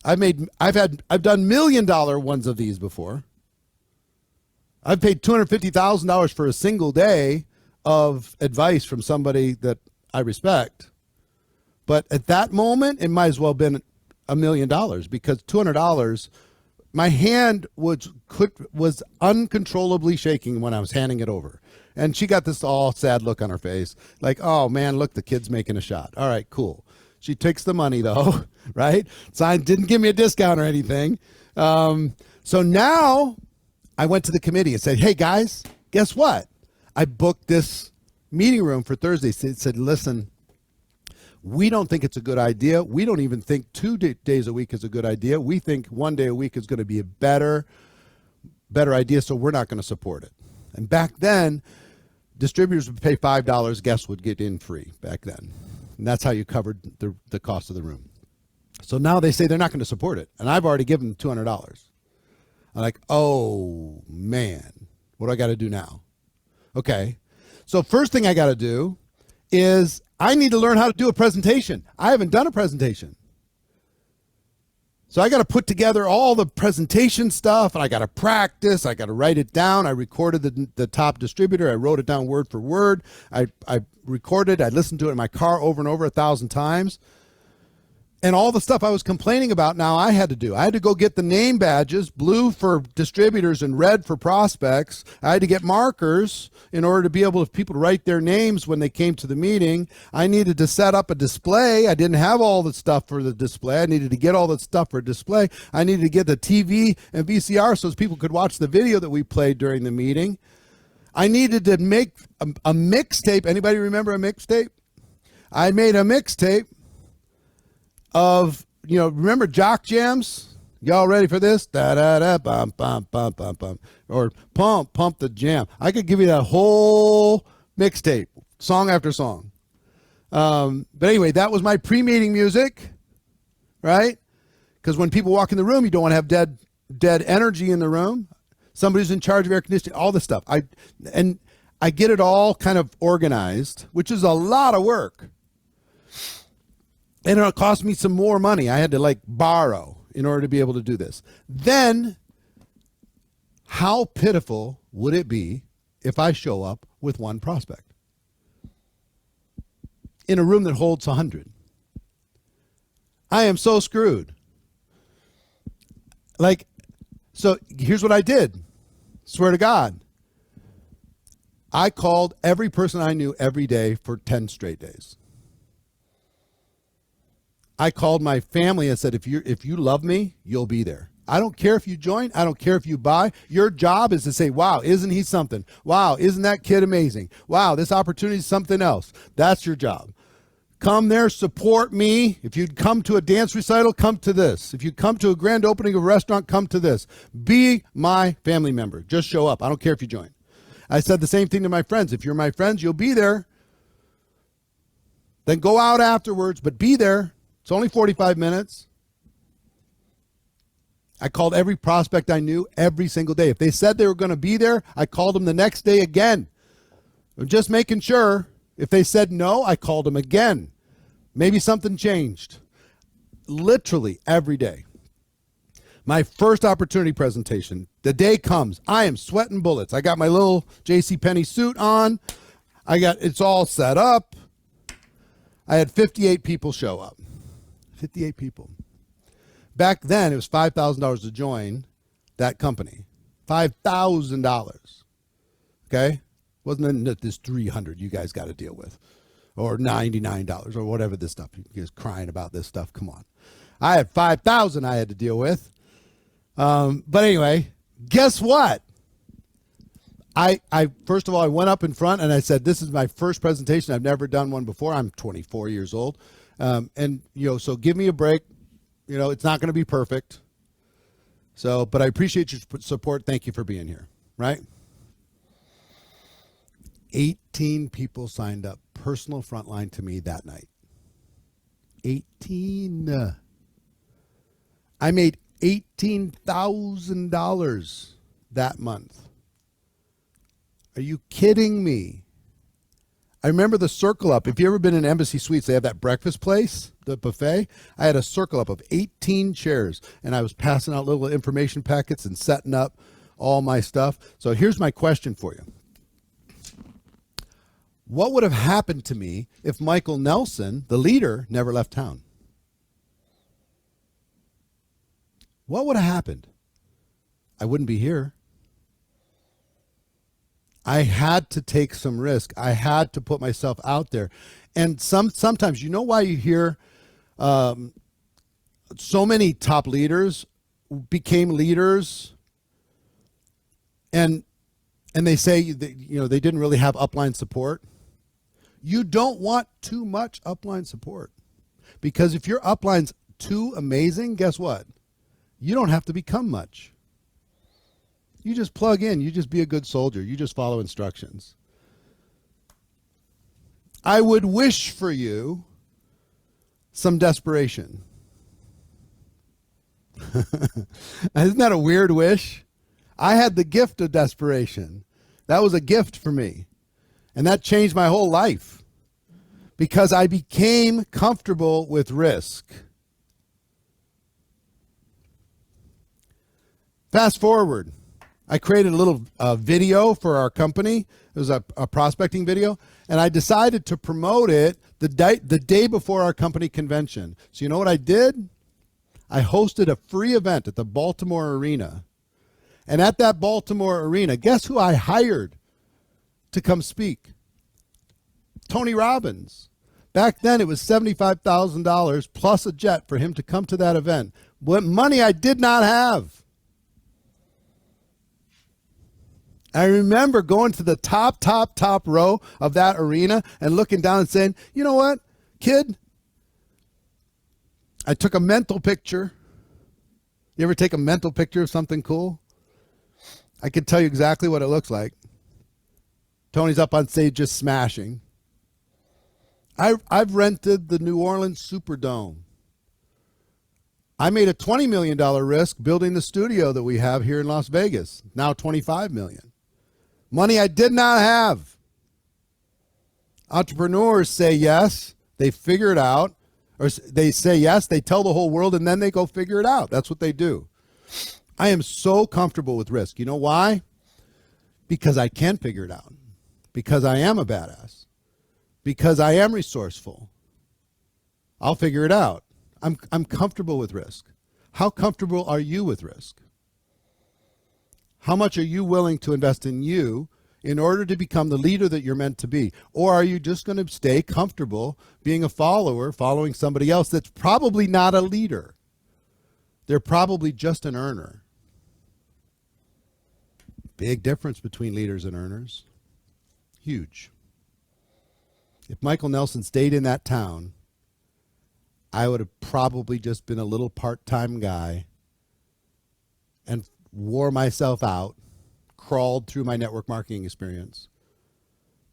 I've done $1 million ones of these before. I've paid $250,000 for a single day of advice from somebody that I respect. But at that moment, it might as well have been $1 million, because $200, my hand was uncontrollably shaking when I was handing it over. And she got this all sad look on her face, like, oh man, look, the kid's making a shot. All right, cool. She takes the money though, right? So didn't give me a discount or anything. So now I went to the committee and said, hey guys, guess what? I booked this meeting room for Thursday. Said, listen, we don't think it's a good idea. We don't even think 2 days a week is a good idea. We think 1 day a week is going to be a better idea, so we're not going to support it. And back then, distributors would pay $5, guests would get in free back then. And that's how you covered the cost of the room. So now they say they're not going to support it. And I've already given them $200. I'm like, oh man, what do I got to do now? Okay. So first thing I got to do is I need to learn how to do a presentation. I haven't done a presentation. So I got to put together all the presentation stuff, and I got to practice. I got to write it down. I recorded the top distributor. I wrote it down word for word. I recorded. I listened to it in my car over and over 1,000 times. And all the stuff I was complaining about now I had to do. I had to go get the name badges, blue for distributors and red for prospects. I had to get markers in order to be able for people to write their names when they came to the meeting. I needed to set up a display. I didn't have all the stuff for the display. I needed to get all the stuff for display. I needed to get the TV and VCR so people could watch the video that we played during the meeting. I needed to make a mixtape. Anybody remember a mixtape? I made a mixtape of, remember jock jams? Y'all ready for this? Da da da bum bum bum bum bum, or pump the jam. I could give you that whole mixtape, song after song. But anyway, that was my pre-meeting music, right? Because when people walk in the room, you don't want to have dead energy in the room. Somebody's in charge of air conditioning, all this stuff. I get it all kind of organized, which is a lot of work. And it cost me some more money. I had to borrow in order to be able to do this. Then, how pitiful would it be if I show up with one prospect in a room that holds 100? I am so screwed. So here's what I did. Swear to God. I called every person I knew every day for 10 straight days. I called my family and said, if you love me, you'll be there. I don't care if you join. I don't care if you buy. Your job is to say, wow, isn't he something? Wow, isn't that kid amazing? Wow, this opportunity is something else. That's your job. Come there, support me. If you'd come to a dance recital, come to this. If you come to a grand opening of a restaurant, come to this. Be my family member. Just show up. I don't care if you join. I said the same thing to my friends. If you're my friends, you'll be there. Then go out afterwards, but be there. It's only 45 minutes. I called every prospect I knew every single day. If they said they were going to be there, I called them the next day again. I'm just making sure. If they said no, I called them again. Maybe something changed. Literally every day. My first opportunity presentation, the day comes. I am sweating bullets. I got my little JCPenney suit on. It's all set up. I had 58 people show up. 58 people. Back then, it was $5,000 to join that company. $5,000. Okay? Wasn't it this $300 you guys got to deal with? Or $99 or whatever this stuff. You guys crying about this stuff. Come on. I had $5,000 I had to deal with. But anyway, guess what? I first of all, I went up in front and I said, this is my first presentation. I've never done one before. I'm 24 years old. So give me a break. It's not going to be perfect. But I appreciate your support. Thank you for being here. Right? 18 people signed up personal frontline to me that night. 18. I made $18,000 that month. Are you kidding me? I remember the circle up. If you ever been in Embassy Suites, they have that breakfast place, the buffet. I had a circle up of 18 chairs, and I was passing out little information packets and setting up all my stuff. So here's my question for you. What would have happened to me if Michael Nelson, the leader, never left town? What would have happened? I wouldn't be here. I had to take some risk. I had to put myself out there. And sometimes, you know why you hear so many top leaders became leaders and they say that, they didn't really have upline support? You don't want too much upline support, because if your upline's too amazing, guess what? You don't have to become much. You just plug in. You just be a good soldier. You just follow instructions. I would wish for you some desperation. Isn't that a weird wish? I had the gift of desperation. That was a gift for me. And that changed my whole life because I became comfortable with risk. Fast forward. I created a little video for our company. It was a prospecting video, and I decided to promote it the day before our company convention. So you know what I did? I hosted a free event at the Baltimore Arena. And at that Baltimore Arena, guess who I hired to come speak? Tony Robbins. Back then, it was $75,000 plus a jet for him to come to that event. What money I did not have. I remember going to the top row of that arena and looking down and saying, you know what, kid? I took a mental picture. You ever take a mental picture of something cool? I can tell you exactly what it looks like. Tony's up on stage just smashing. I've rented the New Orleans Superdome. I made a $20 million risk building the studio that we have here in Las Vegas, now $25 million. Money I did not have. Entrepreneurs say yes, they figure it out, or they say yes, they tell the whole world, and then they go figure it out. That's what they do. I am so comfortable with risk. You know why? Because I can figure it out. Because I am a badass. Because I am resourceful. I'll figure it out. I'm comfortable with risk. How comfortable are you with risk? How much are you willing to invest in you in order to become the leader that you're meant to be? Or are you just going to stay comfortable being a follower, following somebody else that's probably not a leader? They're probably just an earner. Big difference between leaders and earners. Huge. If Michael Nelson stayed in that town, I would have probably just been a little part-time guy and wore myself out, crawled through my network marketing experience.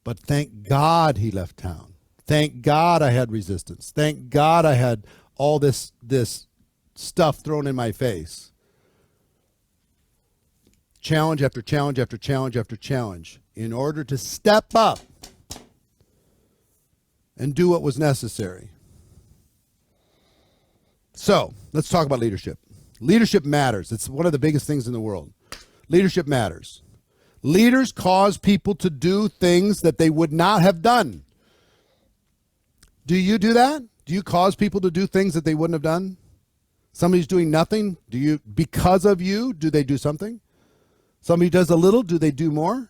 But thank God he left town. Thank God I had resistance. Thank God I had all this stuff thrown in my face. Challenge after challenge after challenge after challenge in order to step up and do what was necessary. So let's talk about leadership. Leadership matters. It's one of the biggest things in the world. Leadership matters. Leaders cause people to do things that they would not have done. Do you do that? Do you cause people to do things that they wouldn't have done? Somebody's doing nothing. Because of you, do they do something? Somebody does a little, do they do more?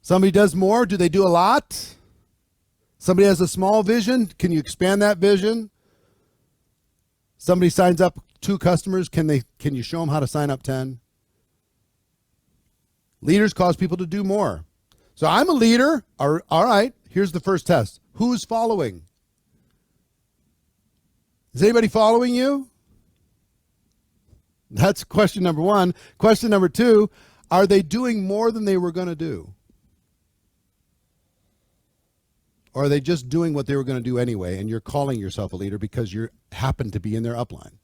Somebody does more, do they do a lot? Somebody has a small vision, can you expand that vision? Somebody signs up 2 customers, can you show them how to sign up 10? Leaders cause people to do more. So I'm a leader. All right, here's the first test. Who's following? Is anybody following you? That's question number 1. Question number 2, are they doing more than they were going to do? Or are they just doing what they were going to do anyway, and you're calling yourself a leader because you happen to be in their upline?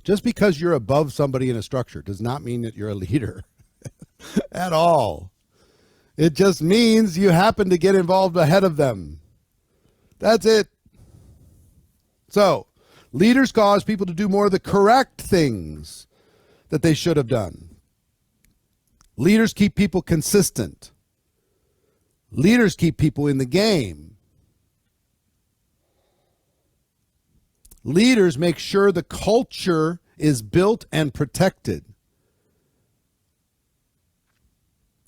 Just because you're above somebody in a structure does not mean that you're a leader at all. It just means you happen to get involved ahead of them. That's it. So, leaders cause people to do more of the correct things that they should have done. Leaders keep people consistent. Leaders keep people in the game. Leaders make sure the culture is built and protected.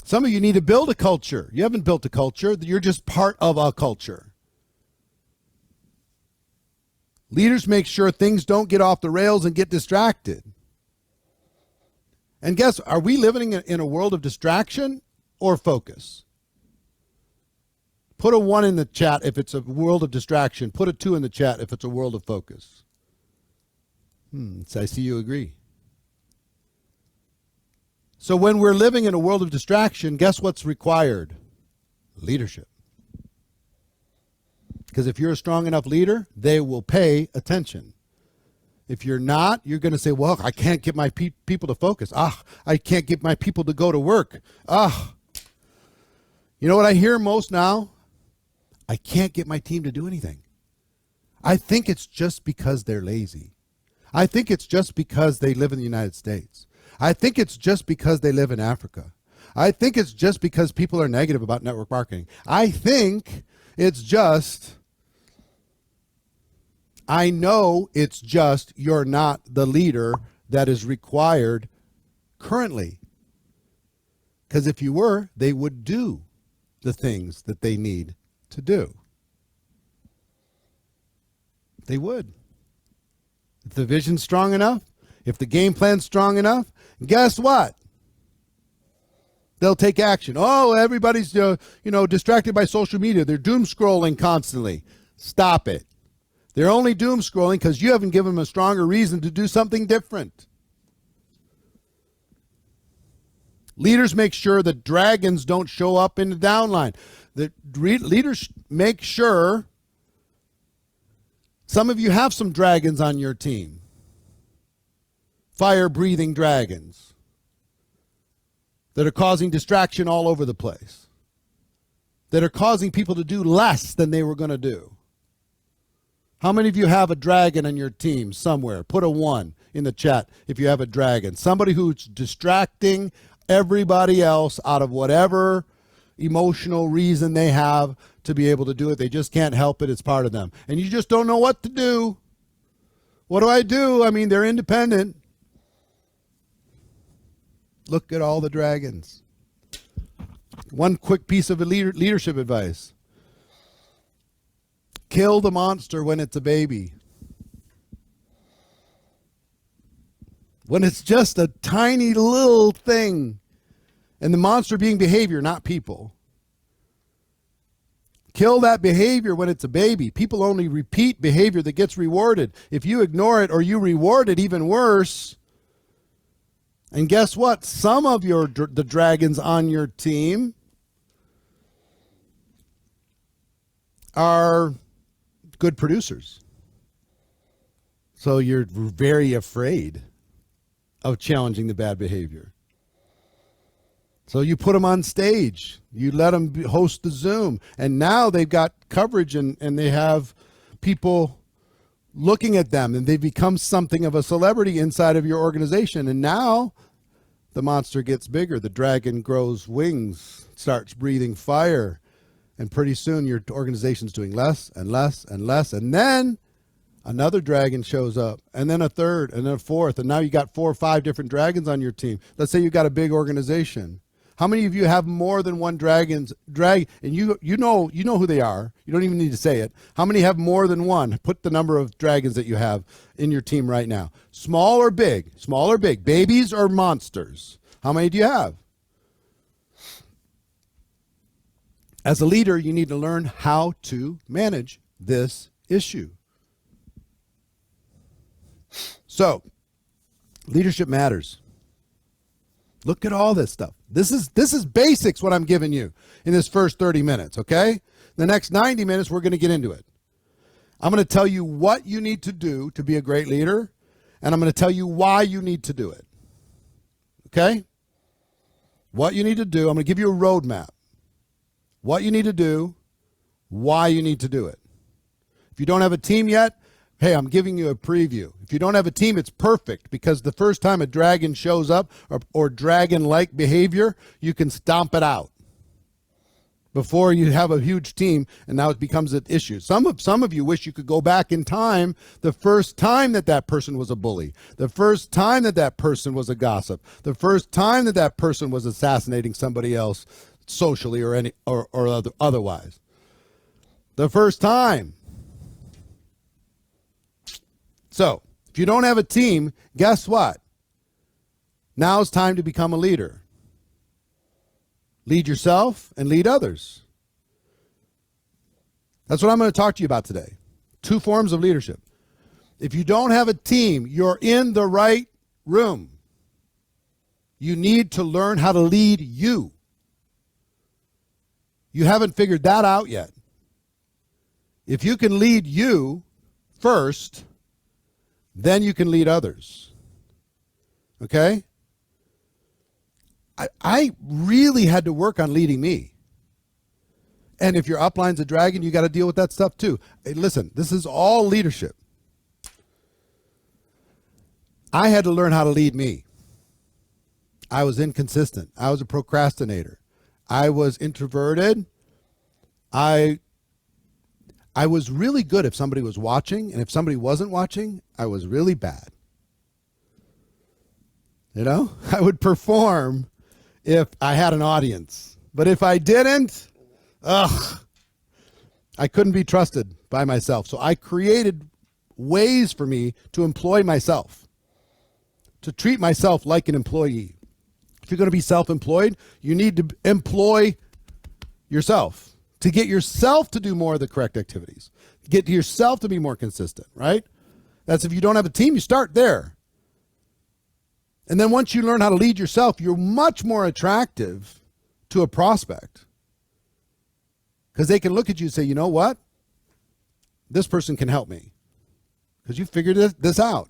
Some of you need to build a culture. You haven't built a culture. You're just part of a culture. Leaders make sure things don't get off the rails and get distracted. And guess, are we living in a world of distraction or focus? Put a 1 in the chat if it's a world of distraction. Put a 2 in the chat if it's a world of focus. So I see you agree. So when we're living in a world of distraction, guess what's required? Leadership. Because if you're a strong enough leader, they will pay attention. If you're not, you're going to say, well, I can't get my people to focus. I can't get my people to go to work. You know what I hear most now? I can't get my team to do anything. I think it's just because they're lazy. I think it's just because they live in the United States. I think it's just because they live in Africa. I think it's just because people are negative about network marketing. I think it's just, I know it's just you're not the leader that is required currently. Because if you were, they would do the things that they need to do. They would. If the vision's strong enough, if the game plan's strong enough, guess what? They'll take action. Oh, everybody's distracted by social media. They're doom scrolling constantly. Stop it. They're only doom scrolling because you haven't given them a stronger reason to do something different. Leaders make sure that dragons don't show up in the downline. The leaders make sure. Some of you have some dragons on your team. Fire-breathing dragons that are causing distraction all over the place, that are causing people to do less than they were going to do. How many of you have a dragon on your team somewhere? Put a 1 in the chat if you have a dragon. Somebody who's distracting everybody else out of whatever emotional reason they have to be able to do it. They just can't help it. It's part of them. And you just don't know what to do. What do I do? I mean, they're independent. Look at all the dragons. One quick piece of leadership advice. Kill the monster when it's a baby. When it's just a tiny little thing. And the monster being behavior, not people. Kill that behavior when it's a baby. People only repeat behavior that gets rewarded. If you ignore it or you reward it, even worse. And guess what? Some of the dragons on your team are good producers. So you're very afraid of challenging the bad behavior. So you put them on stage. You let them host the Zoom. And now they've got coverage and they have people looking at them. And they become something of a celebrity inside of your organization. And now the monster gets bigger. The dragon grows wings, starts breathing fire. And pretty soon your organization's doing less and less and less. And then another dragon shows up. And then a third and then a fourth. And now you got 4 or 5 different dragons on your team. Let's say you've got a big organization. How many of you have more than one and you know who they are. You don't even need to say it. How many have more than one? Put the number of dragons that you have in your team right now. Small or big? Small or big? Babies or monsters? How many do you have? As a leader, you need to learn how to manage this issue. So, leadership matters. Look at all this stuff. This is basics what I'm giving you in this first 30 minutes, okay? The next 90 minutes, we're going to get into it. I'm going to tell you what you need to do to be a great leader, and I'm going to tell you why you need to do it, okay? What you need to do, I'm going to give you a roadmap. what you need to do, why you need to do it. If you don't have a team yet, hey, I'm giving you a preview. If you don't have a team, it's perfect, because the first time a dragon shows up or dragon-like behavior, you can stomp it out before you have a huge team and now it becomes an issue. Some of you wish you could go back in time the first time that person was a bully, the first time that person was a gossip, the first time that person was assassinating somebody else socially or otherwise. The first time. So, if you don't have a team, guess what? Now it's time to become a leader. Lead yourself and lead others. That's what I'm going to talk to you about today. 2 forms of leadership. If you don't have a team, you're in the right room. You need to learn how to lead you. You haven't figured that out yet. If you can lead you first, then you can lead others. Okay? I really had to work on leading me. And if your upline's a dragon, you got to deal with that stuff too. Hey, listen, this is all leadership. I had to learn how to lead me. I was inconsistent. I was a procrastinator. I was introverted. I was really good if somebody was watching, and if somebody wasn't watching, I was really bad. You know, I would perform if I had an audience. But if I didn't, I couldn't be trusted by myself. So I created ways for me to employ myself, to treat myself like an employee. If you're going to be self-employed, you need to employ yourself to get yourself to do more of the correct activities, get yourself to be more consistent, right? That's if you don't have a team, you start there. And then once you learn how to lead yourself, you're much more attractive to a prospect, because they can look at you and say, you know what? This person can help me because you figured this out.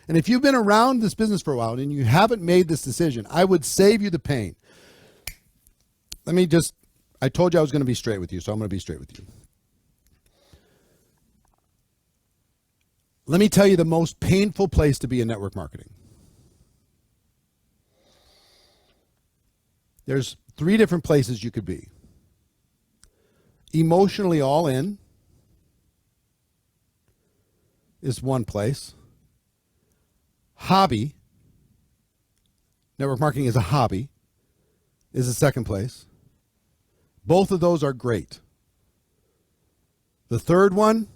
And if you've been around this business for a while and you haven't made this decision, I would save you the pain. I told you I was going to be straight with you, so I'm going to be straight with you. Let me tell you the most painful place to be in network marketing. There's 3 different places you could be. Emotionally all in is one place. Hobby, network marketing is a hobby, is the second place. Both of those are great. The third one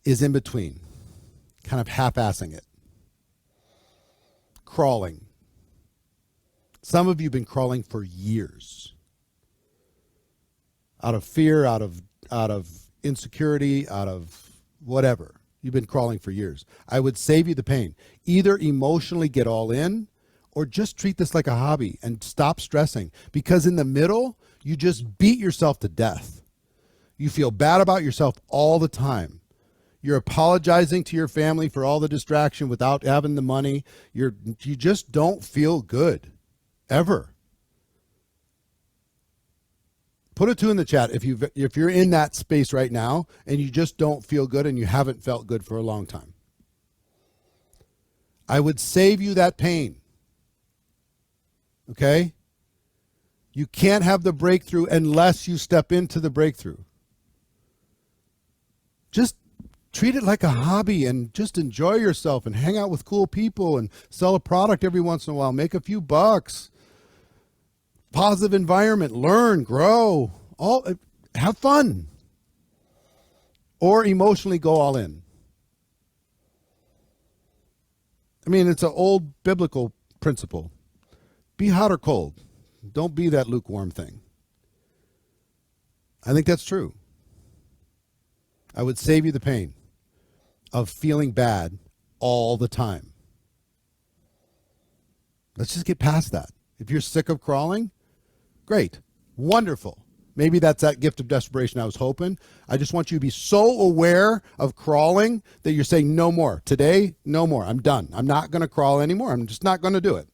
is in between, kind of half-assing it. Crawling. Some of you have been crawling for years. Out of fear, out of insecurity, out of whatever. You've been crawling for years. I would save you the pain. Either emotionally get all in, or just treat this like a hobby and stop stressing. Because in the middle, you just beat yourself to death. You feel bad about yourself all the time. You're apologizing to your family for all the distraction without having the money. You just don't feel good. Ever. Put a 2 in the chat if you're in that space right now and you just don't feel good and you haven't felt good for a long time. I would save you that pain. Okay? You can't have the breakthrough unless you step into the breakthrough. Just treat it like a hobby and just enjoy yourself and hang out with cool people and sell a product every once in a while. Make a few bucks. Positive environment, learn, grow, have fun. Or emotionally go all in. I mean, it's an old biblical principle. Be hot or cold. Don't be that lukewarm thing. I think that's true. I would save you the pain of feeling bad all the time. Let's just get past that. If you're sick of crawling, great, wonderful. Maybe that's that gift of desperation I was hoping. I just want you to be so aware of crawling that you're saying no more. Today, no more. I'm done. I'm not going to crawl anymore. I'm just not going to do it.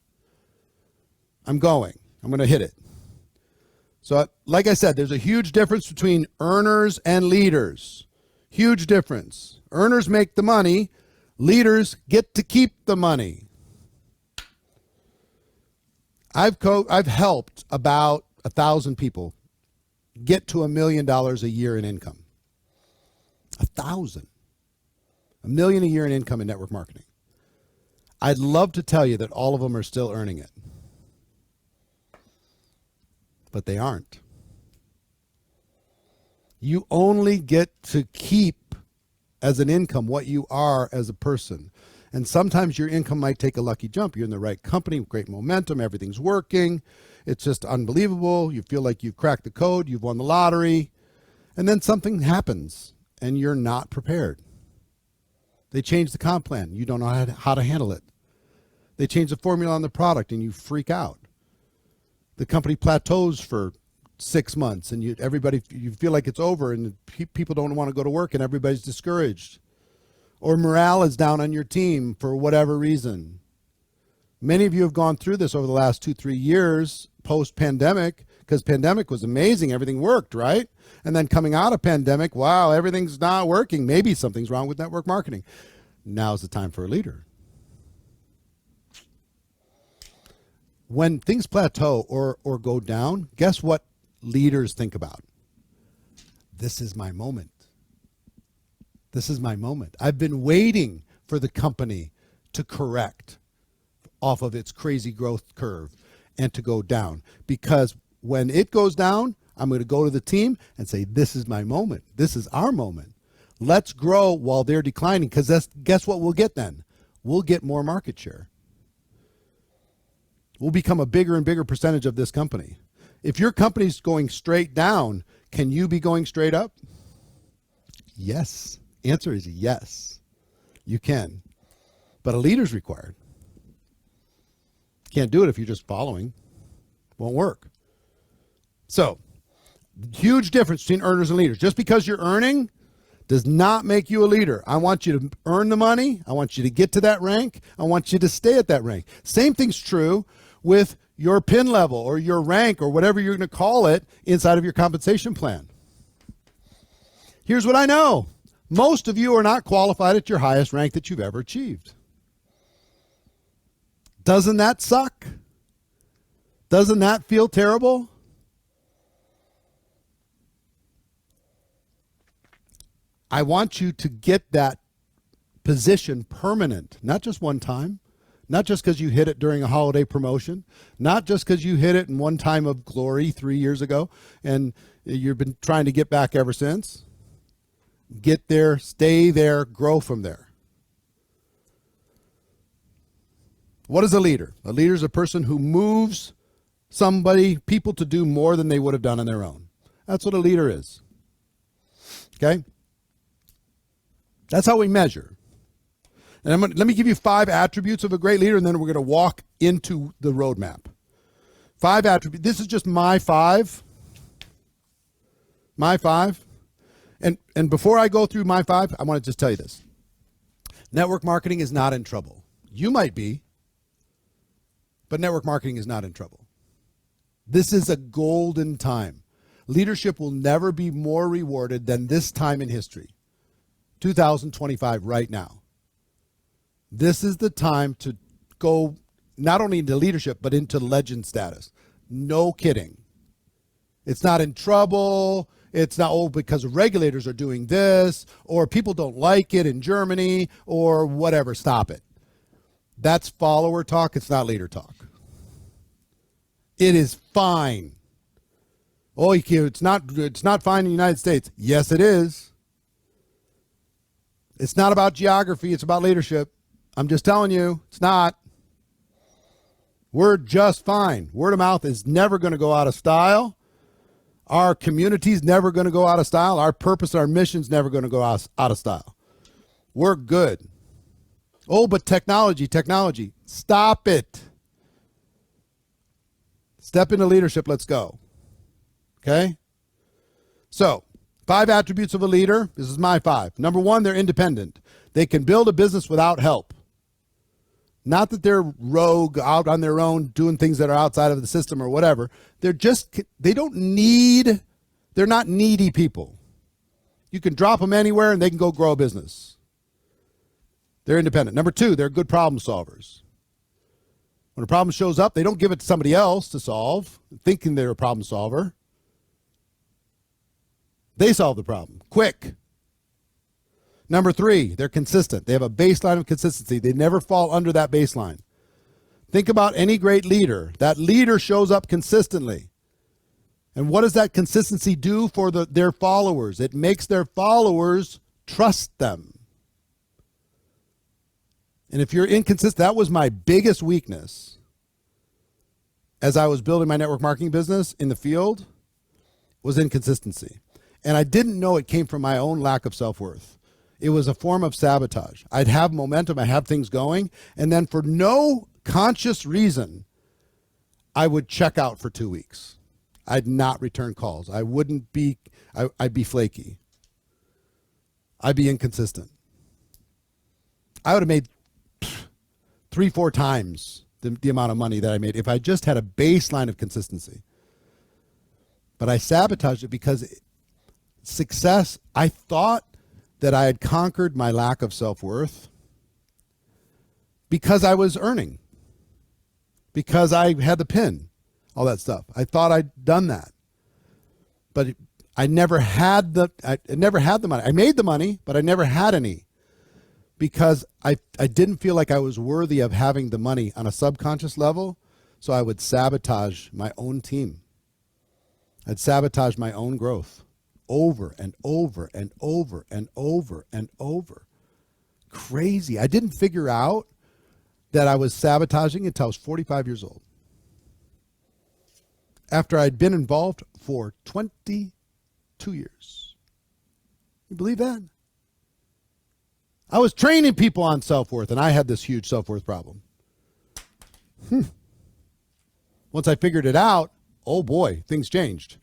I'm going to hit it. So like I said, there's a huge difference between earners and leaders. Huge difference. Earners make the money. Leaders get to keep the money. I've helped about 1,000 people get to $1 million a year in income. 1,000. $1 million a year in income in network marketing. I'd love to tell you that all of them are still earning it. But they aren't. You only get to keep as an income what you are as a person. And sometimes your income might take a lucky jump. You're in the right company, great momentum, everything's working. It's just unbelievable. You feel like you've cracked the code, you've won the lottery. And then something happens and you're not prepared. They change the comp plan. You don't know how to handle it. They change the formula on the product and you freak out. The company plateaus for 6 months and you feel like it's over and people don't want to go to work and everybody's discouraged. Or morale is down on your team for whatever reason. Many of you have gone through this over the last 2-3 years post-pandemic, because pandemic was amazing. Everything worked, right? And then coming out of pandemic, wow, everything's not working. Maybe something's wrong with network marketing. Now's the time for a leader. When things plateau or go down, guess what leaders think about? This is my moment. This is my moment. I've been waiting for the company to correct off of its crazy growth curve and to go down. Because when it goes down, I'm going to go to the team and say, this is my moment. This is our moment. Let's grow while they're declining, because guess what we'll get then? We'll get more market share. We'll become a bigger and bigger percentage of this company. If your company's going straight down, can you be going straight up? Yes. Answer is yes. You can. But a leader's required. Can't do it if you're just following. Won't work. So, huge difference between earners and leaders. Just because you're earning does not make you a leader. I want you to earn the money. I want you to get to that rank. I want you to stay at that rank. Same thing's true with your pin level or your rank or whatever you're going to call it inside of your compensation plan. Here's what I know. Most of you are not qualified at your highest rank that you've ever achieved. Doesn't that suck? Doesn't that feel terrible? I want you to get that position permanent, not just one time, not just because you hit it during a holiday promotion, not just because you hit it in one time of glory 3 years ago and you've been trying to get back ever since. Get there, stay there, grow from there. What is a leader? A leader is a person who moves people to do more than they would have done on their own. That's what a leader is. Okay? That's how we measure. And let me give you 5 attributes of a great leader, and then we're going to walk into the roadmap. 5 attributes. This is just my 5. My 5. And before I go through my 5, I want to just tell you this. Network marketing is not in trouble. You might be, but network marketing is not in trouble. This is a golden time. Leadership will never be more rewarded than this time in history. 2025 right now. This is the time to go not only into leadership, but into legend status. No kidding. It's not in trouble. It's not, because regulators are doing this, or people don't like it in Germany, or whatever. Stop it. That's follower talk. It's not leader talk. It is fine. Oh, it's not fine in the United States. Yes, it is. It's not about geography. It's about leadership. I'm just telling you, it's not. We're just fine. Word of mouth is never going to go out of style. Our community's never going to go out of style. Our purpose, our mission's never going to go out of style. We're good. Oh, but technology. Stop it. Step into leadership. Let's go. Okay? So, 5 attributes of a leader. This is my 5. Number 1, they're independent. They can build a business without help. Not that they're rogue out on their own doing things that are outside of the system or whatever. They're not needy people. You can drop them anywhere and they can go grow a business. They're independent. Number 2, they're good problem solvers. When a problem shows up, they don't give it to somebody else to solve, thinking they're a problem solver. They solve the problem quick. Number 3, they're consistent. They have a baseline of consistency. They never fall under that baseline. Think about any great leader. That leader shows up consistently. And what does that consistency do for their followers? It makes their followers trust them. And if you're inconsistent, that was my biggest weakness as I was building my network marketing business in the field, was inconsistency. And I didn't know it came from my own lack of self-worth. It was a form of sabotage. I'd have momentum, I'd have things going, and then for no conscious reason, I would check out for 2 weeks. I'd not return calls. I'd be flaky. I'd be inconsistent. I would have made 3-4 times the amount of money that I made if I just had a baseline of consistency. But I sabotaged it because success, I thought that I had conquered my lack of self-worth because I was earning, because I had the pin, all that stuff. I thought I'd done that. But I never had the money. I made the money, but I never had any because I didn't feel like I was worthy of having the money on a subconscious level. So I would sabotage my own team. I'd sabotage my own growth over and over and over and over and over. Crazy. I didn't figure out that I was sabotaging until I was 45 years old. After I'd been involved for 22 years. You believe that? I was training people on self-worth, and I had this huge self-worth problem. Once I figured it out, oh boy, things changed.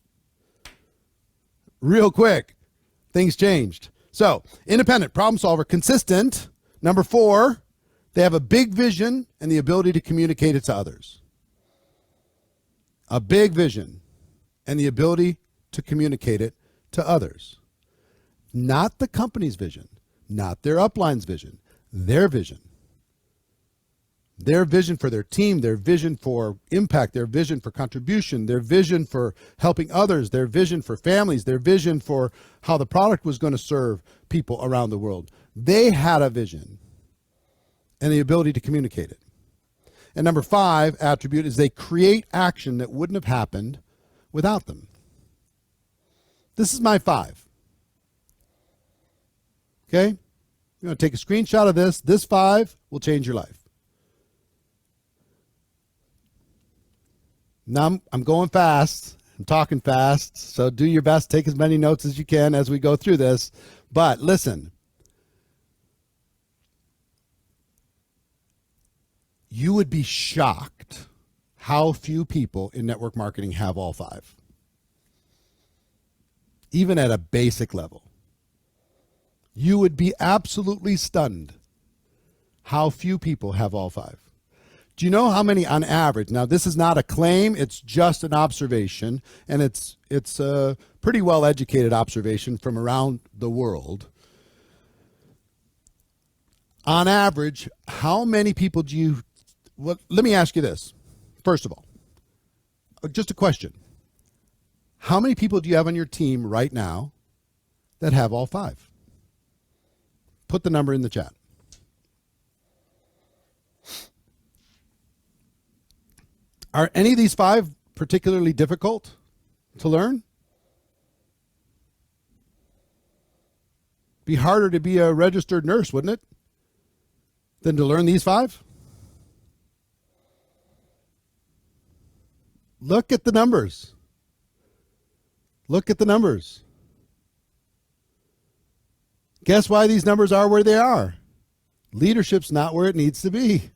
Real quick, things changed. So, independent, problem solver, consistent. Number 4, they have a big vision and the ability to communicate it to others. A big vision and the ability to communicate it to others. Not the company's vision, not their upline's vision, their vision. Their vision for their team, their vision for impact, their vision for contribution, their vision for helping others, their vision for families, their vision for how the product was going to serve people around the world. They had a vision and the ability to communicate it. And number 5 attribute is they create action that wouldn't have happened without them. This is my 5. Okay? You're going to take a screenshot of this. This 5 will change your life. Now I'm going fast. I'm talking fast. So do your best. Take as many notes as you can as we go through this. But listen. You would be shocked how few people in network marketing have all 5. Even at a basic level. You would be absolutely stunned how few people have all 5. Do you know how many on average? Now, this is not a claim. It's just an observation, and it's a pretty well-educated observation from around the world. On average, how many people do you... Well, let me ask you this. First of all, just a question. How many people do you have on your team right now that have all 5? Put the number in the chat. Are any of these 5 particularly difficult to learn? Be harder to be a registered nurse, wouldn't it? Than to learn these 5? Look at the numbers. Look at the numbers. Guess why these numbers are where they are? Leadership's not where it needs to be.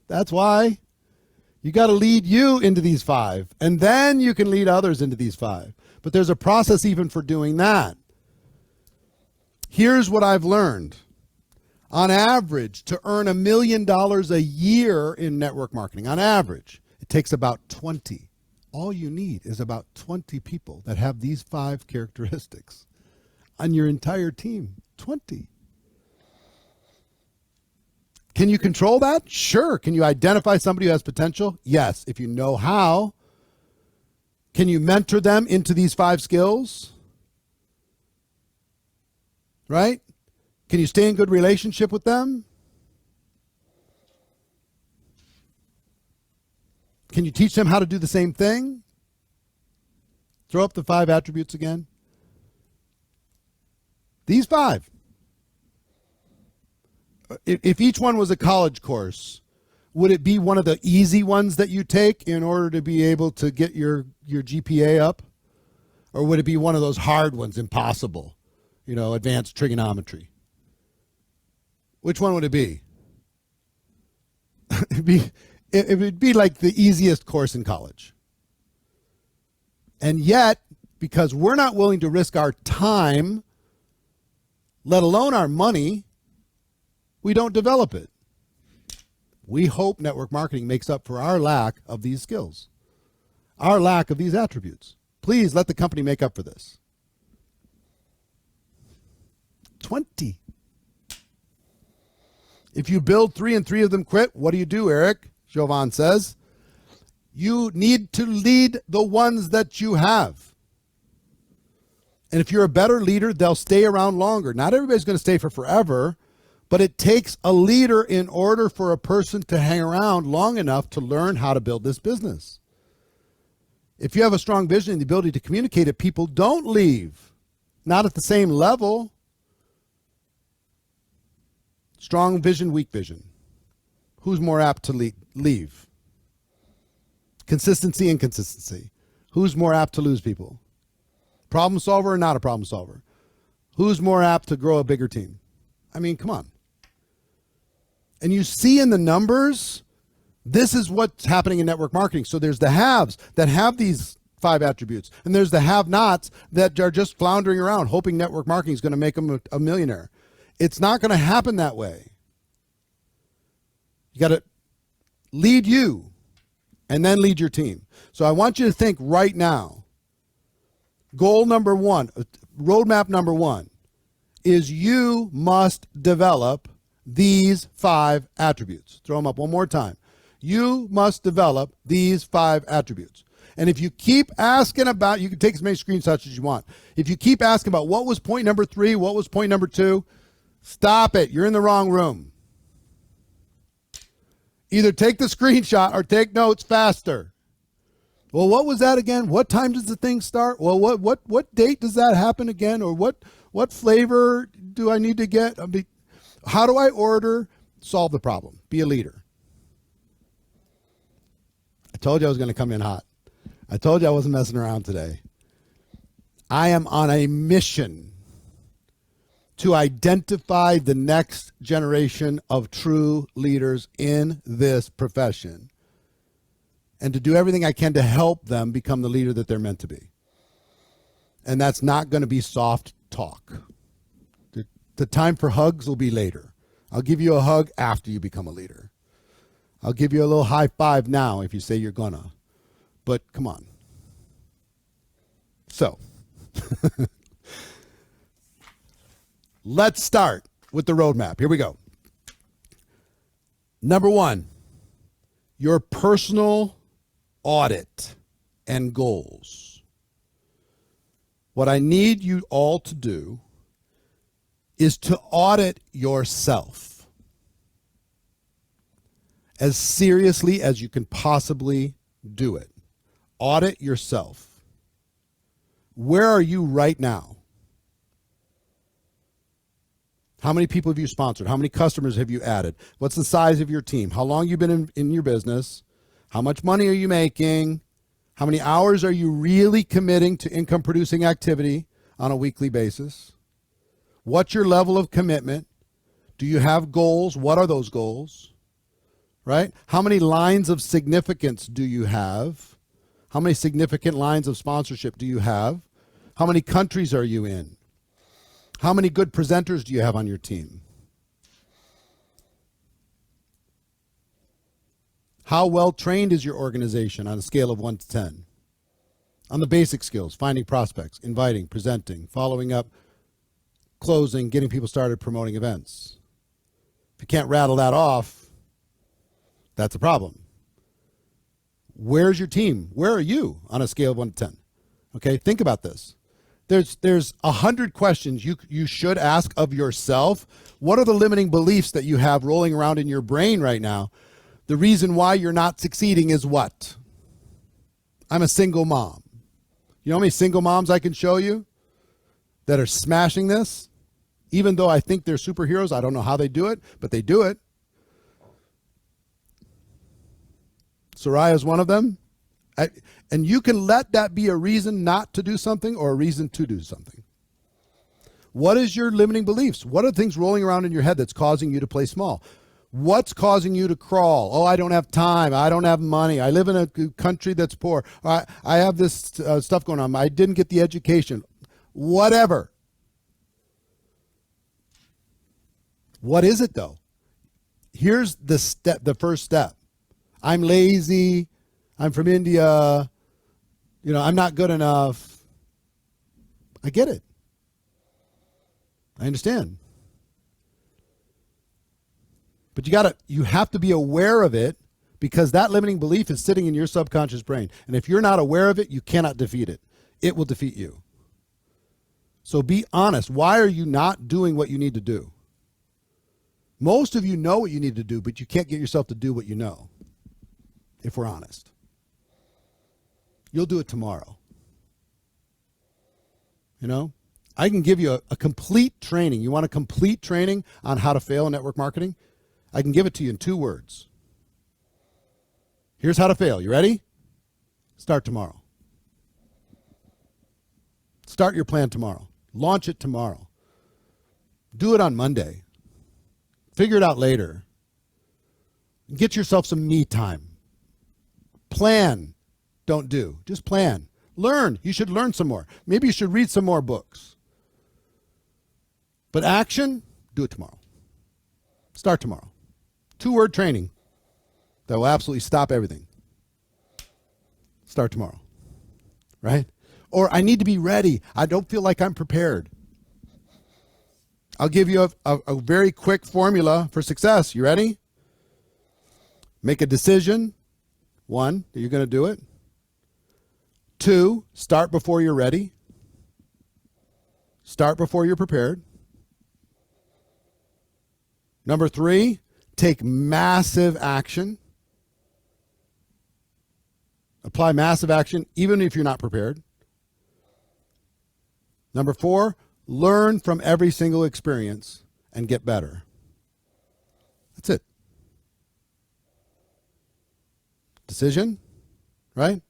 That's why. You got to lead you into these 5, and then you can lead others into these 5. But there's a process even for doing that. Here's what I've learned. On average, to earn $1 million a year in network marketing, on average, it takes about 20. All you need is about 20 people that have these 5 characteristics on your entire team. 20. Can you control that? Sure. Can you identify somebody who has potential? Yes, if you know how. Can you mentor them into these 5 skills? Right? Can you stay in good relationship with them? Can you teach them how to do the same thing? Throw up the 5 attributes again. These 5. If each one was a college course, would it be one of the easy ones that you take in order to be able to get your GPA up? Or would it be one of those hard ones, impossible, advanced trigonometry? Which one would it be? It would be like the easiest course in college. And yet, because we're not willing to risk our time, let alone our money, we don't develop it. We hope network marketing makes up for our lack of these skills, our lack of these attributes. Please let the company make up for this. 20. If you build 3 and 3 of them quit, what do, Eric? Jovan says. You need to lead the ones that you have. And if you're a better leader, they'll stay around longer. Not everybody's going to stay for forever, but it takes a leader in order for a person to hang around long enough to learn how to build this business. If you have a strong vision and the ability to communicate it, people don't leave. Not at the same level. Strong vision, weak vision. Who's more apt to leave? Consistency, inconsistency. Who's more apt to lose people? Problem solver or not a problem solver? Who's more apt to grow a bigger team? I mean, come on. And you see in the numbers, this is what's happening in network marketing. So there's the haves that have these 5 attributes, and there's the have-nots that are just floundering around, hoping network marketing is going to make them a millionaire. It's not going to happen that way. You got to lead you and then lead your team. So I want you to think right now, goal number 1, roadmap number 1 is you must develop these 5 attributes. Throw them up one more time. You must develop these 5 attributes. And if you keep asking about, you can take as many screenshots as you want. If you keep asking about what was point number 3, what was point number 2, stop it. You're in the wrong room. Either take the screenshot or take notes faster. Well, what was that again? What time does the thing start? Well, what date does that happen again? Or what flavor do I need to get? How do I order? Solve the problem. Be a leader. I told you I was going to come in hot. I told you I wasn't messing around today. I am on a mission to identify the next generation of true leaders in this profession and to do everything I can to help them become the leader that they're meant to be. And that's not going to be soft talk. The time for hugs will be later. I'll give you a hug after you become a leader. I'll give you a little high five now if you say you're gonna. But come on. So, let's start with the roadmap. Here we go. Number 1, your personal audit and goals. What I need you all to do is to audit yourself as seriously as you can possibly do it. Audit yourself. Where are you right now? How many people have you sponsored? How many customers have you added? What's the size of your team? How long have you been in your business? How much money are you making? How many hours are you really committing to income producing activity on a weekly basis? What's your level of commitment? Do you have goals? What are those goals? Right? How many lines of significance do you have? How many significant lines of sponsorship do you have? How many countries are you in? How many good presenters do you have on your team? How well trained is your organization on a scale of 1 to 10? On the basic skills, finding prospects, inviting, presenting, following up, closing, getting people started, promoting events. If you can't rattle that off, that's a problem. Where's your team? Where are you on a scale of 1 to 10? Okay, think about this. There's 100 questions you should ask of yourself. What are the limiting beliefs that you have rolling around in your brain right now? The reason why you're not succeeding is what? I'm a single mom. You know how many single moms I can show you that are smashing this? Even though I think they're superheroes, I don't know how they do it, but they do it. Soraya's one of them. And you can let that be a reason not to do something or a reason to do something. What is your limiting beliefs? What are the things rolling around in your head that's causing you to play small? What's causing you to crawl? Oh, I don't have time. I don't have money. I live in a country that's poor. I have this stuff going on. I didn't get the education. Whatever. What is it though? Here's the first step. I'm lazy. I'm from India. I'm not good enough. I get it. I understand. But you have to be aware of it, because that limiting belief is sitting in your subconscious brain. And if you're not aware of it, you cannot defeat it. It will defeat you. So be honest. Why are you not doing what you need to do? Most of you know what you need to do, but you can't get yourself to do what you know. If we're honest. You'll do it tomorrow. I can give you a complete training. You want a complete training on how to fail in network marketing? I can give it to you in 2 words. Here's how to fail. You ready? Start tomorrow. Start your plan tomorrow. Launch it tomorrow. Do it on Monday. Figure it out later. Get yourself some me time. Plan. Don't do. Just plan. Learn. You should learn some more. Maybe you should read some more books. But action, do it tomorrow. Start tomorrow. 2-word training that will absolutely stop everything. Start tomorrow. Right? Or I need to be ready. I don't feel like I'm prepared. I'll give you a very quick formula for success. You ready? Make a decision. 1, that you're going to do it. 2, start before you're ready. Start before you're prepared. Number 3, take massive action. Apply massive action even if you're not prepared. Number 4, learn from every single experience and get better. That's it. Decision, right?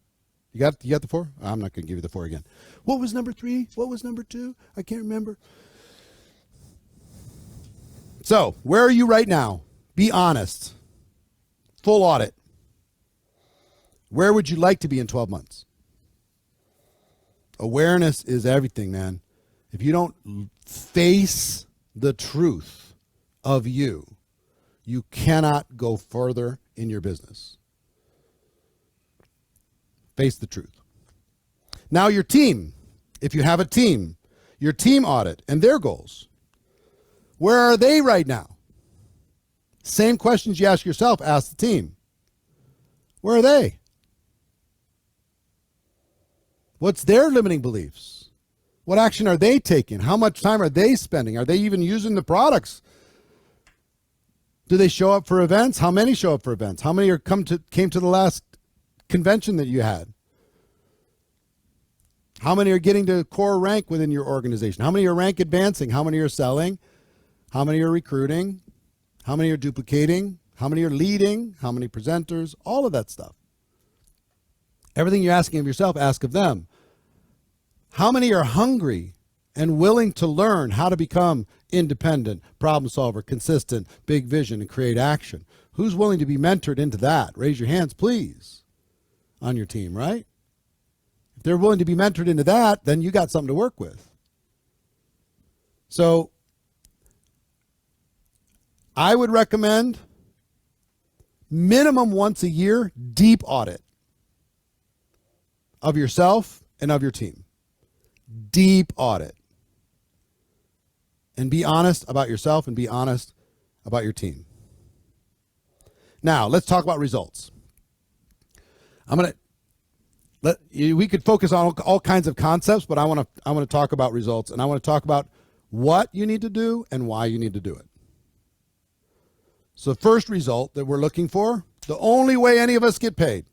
You got the 4? I'm not going to give you the 4 again. What was number 3? What was number 2? I can't remember. So, where are you right now? Be honest. Full audit. Where would you like to be in 12 months? Awareness is everything, man. If you don't face the truth of you, you cannot go further in your business. Face the truth. Now your team, if you have a team, your team audit and their goals. Where are they right now? Same questions you ask yourself, ask the team. Where are they? What's their limiting beliefs? What action are they taking? How much time are they spending? Are they even using the products? Do they show up for events? How many show up for events? How many came to the last convention that you had? How many are getting to core rank within your organization? How many are rank advancing? How many are selling? How many are recruiting? How many are duplicating? How many are leading? How many presenters? All of that stuff. Everything you're asking of yourself, ask of them. How many are hungry and willing to learn how to become independent, problem solver, consistent, big vision, and create action? Who's willing to be mentored into that? Raise your hands, please, on your team, right? If they're willing to be mentored into that, then you got something to work with. So I would recommend minimum once a year, deep audit of yourself and of your team. Deep audit. And be honest about yourself and be honest about your team. Now, let's talk about results. We could focus on all kinds of concepts, but I want to talk about results, and I want to talk about what you need to do and why you need to do it. So the first result that we're looking for, the only way any of us get paid,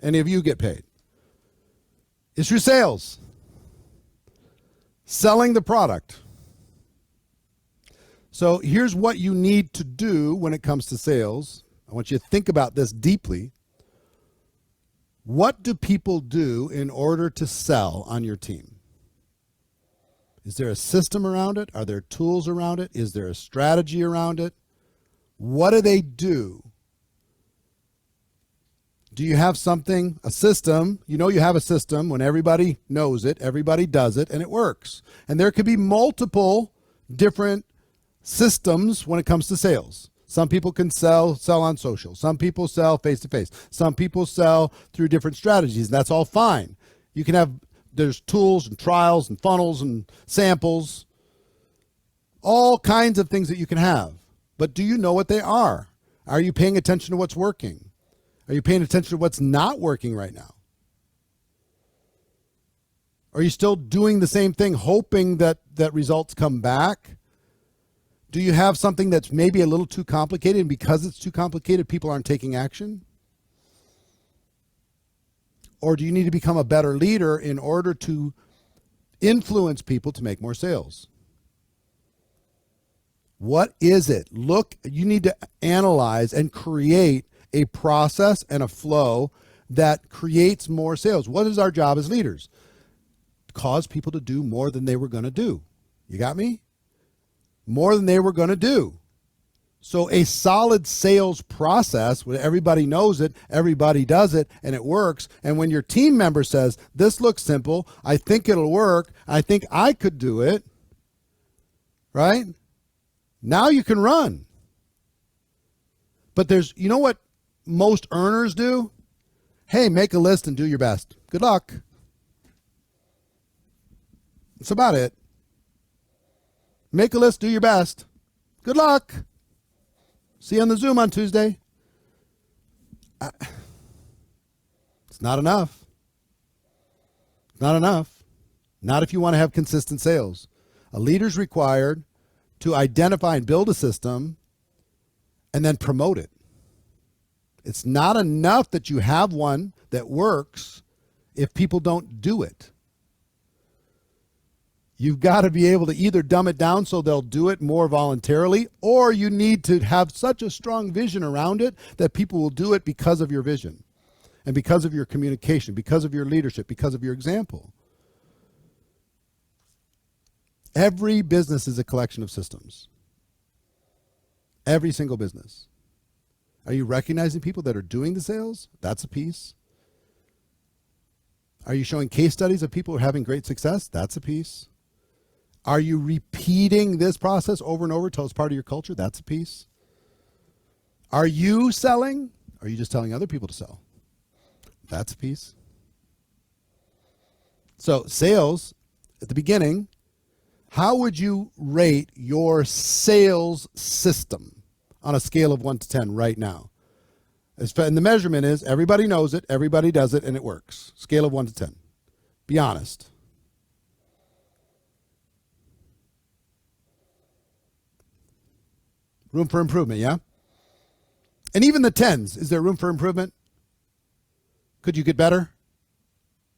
any of you get paid, is through sales. Selling the product. So here's what you need to do when it comes to sales. I want you to think about this deeply. What do people do in order to sell on your team? Is there a system around it? Are there tools around it? Is there a strategy around it? What do they do? Do you have something, a system? You know you have a system when everybody knows it, everybody does it, and it works. And there could be multiple different systems when it comes to sales. Some people can sell on social. Some people sell face-to-face. Some people sell through different strategies, and that's all fine. You can have, there's tools and trials and funnels and samples, all kinds of things that you can have. But do you know what they are? Are you paying attention to what's working? Are you paying attention to what's not working right now? Are you still doing the same thing, hoping that results come back? Do you have something that's maybe a little too complicated, and because it's too complicated, people aren't taking action? Or do you need to become a better leader in order to influence people to make more sales? What is it? Look, you need to analyze and create a process and a flow that creates more sales. What is our job as leaders? Cause people to do more than they were going to do. You got me? More than they were going to do. So a solid sales process where everybody knows it, everybody does it, and it works. And when your team member says, this looks simple, I think it'll work, I think I could do it, right? Now you can run. But there's, you know what most earners do? Hey, make a list and do your best. Good luck. That's about it. Make a list, do your best. Good luck. See you on the Zoom on Tuesday. It's not enough. Not enough. Not if you want to have consistent sales. A leader's required to identify and build a system and then promote it. It's not enough that you have one that works if people don't do it. You've got to be able to either dumb it down so they'll do it more voluntarily, or you need to have such a strong vision around it that people will do it because of your vision and because of your communication, because of your leadership, because of your example. Every business is a collection of systems. Every single business. Are you recognizing people that are doing the sales? That's a piece. Are you showing case studies of people who are having great success? That's a piece. Are you repeating this process over and over until it's part of your culture? That's a piece. Are you selling? Or are you just telling other people to sell? That's a piece. So sales, at the beginning, how would you rate your sales system on a scale of 1 to 10 right now? And the measurement is everybody knows it, everybody does it, and it works. Scale of 1 to 10. Be honest. Room for improvement, yeah? And even the 10s, is there room for improvement? Could you get better?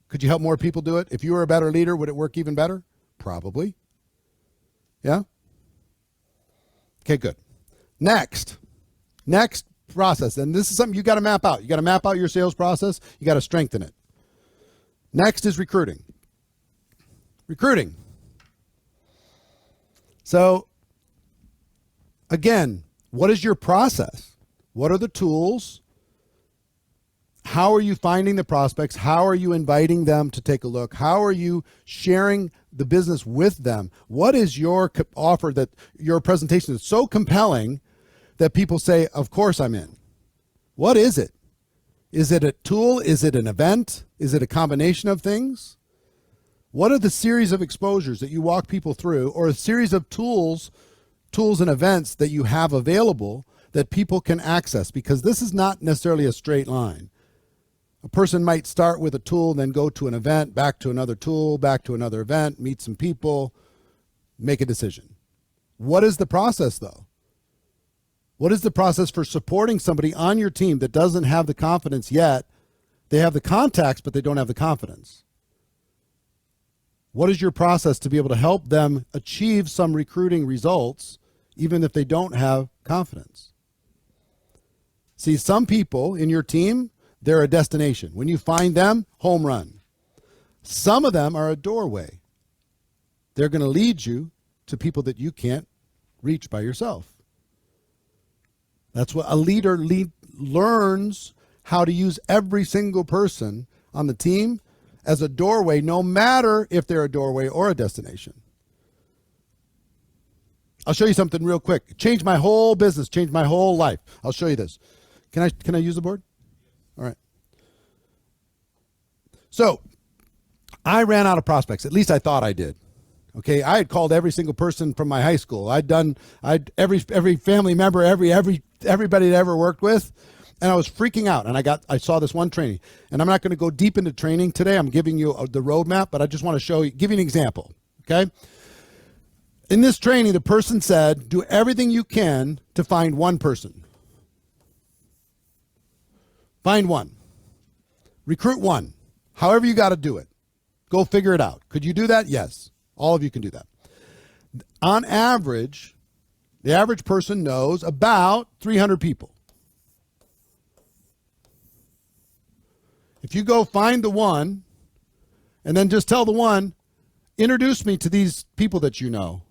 Could you help more people do it? If you were a better leader, would it work even better? Probably. Yeah? Okay, good. Next process, and this is something you got to map out. You got to map out your sales process. You got to strengthen it. Next is recruiting. Recruiting. So, again, what is your process? What are the tools? How are you finding the prospects? How are you inviting them to take a look? How are you sharing the business with them? What is your offer, that your presentation is so compelling that people say, of course I'm in? What is it? Is it a tool? Is it an event? Is it a combination of things? What are the series of exposures that you walk people through, or a series of tools and events that you have available that people can access? Because this is not necessarily a straight line. A person might start with a tool, then go to an event, back to another tool, back to another event, meet some people, make a decision. What is the process, though? What is the process for supporting somebody on your team that doesn't have the confidence yet? They have the contacts, but they don't have the confidence. What is your process to be able to help them achieve some recruiting results, even if they don't have confidence? See, some people in your team, they're a destination. When you find them, home run. Some of them are a doorway. They're going to lead you to people that you can't reach by yourself. That's what a leader learns, how to use every single person on the team as a doorway, no matter if they're a doorway or a destination. I'll show you something real quick. Changed my whole business, changed my whole life. I'll show you this. Can I use the board? All right. So I ran out of prospects. At least I thought I did. Okay, I had called every single person from my high school. I'd every family member, everybody that I ever worked with, and I was freaking out. And I saw this one training, and I'm not going to go deep into training today. I'm giving you the roadmap, but I just want to give you an example. Okay, in this training, the person said, "Do everything you can to find one person. Find one, recruit one. However you got to do it. Go figure it out. Could you do that? Yes." All of you can do that. On average, the average person knows about 300 people. If you go find the one and then just tell the one, introduce me to these people that you know.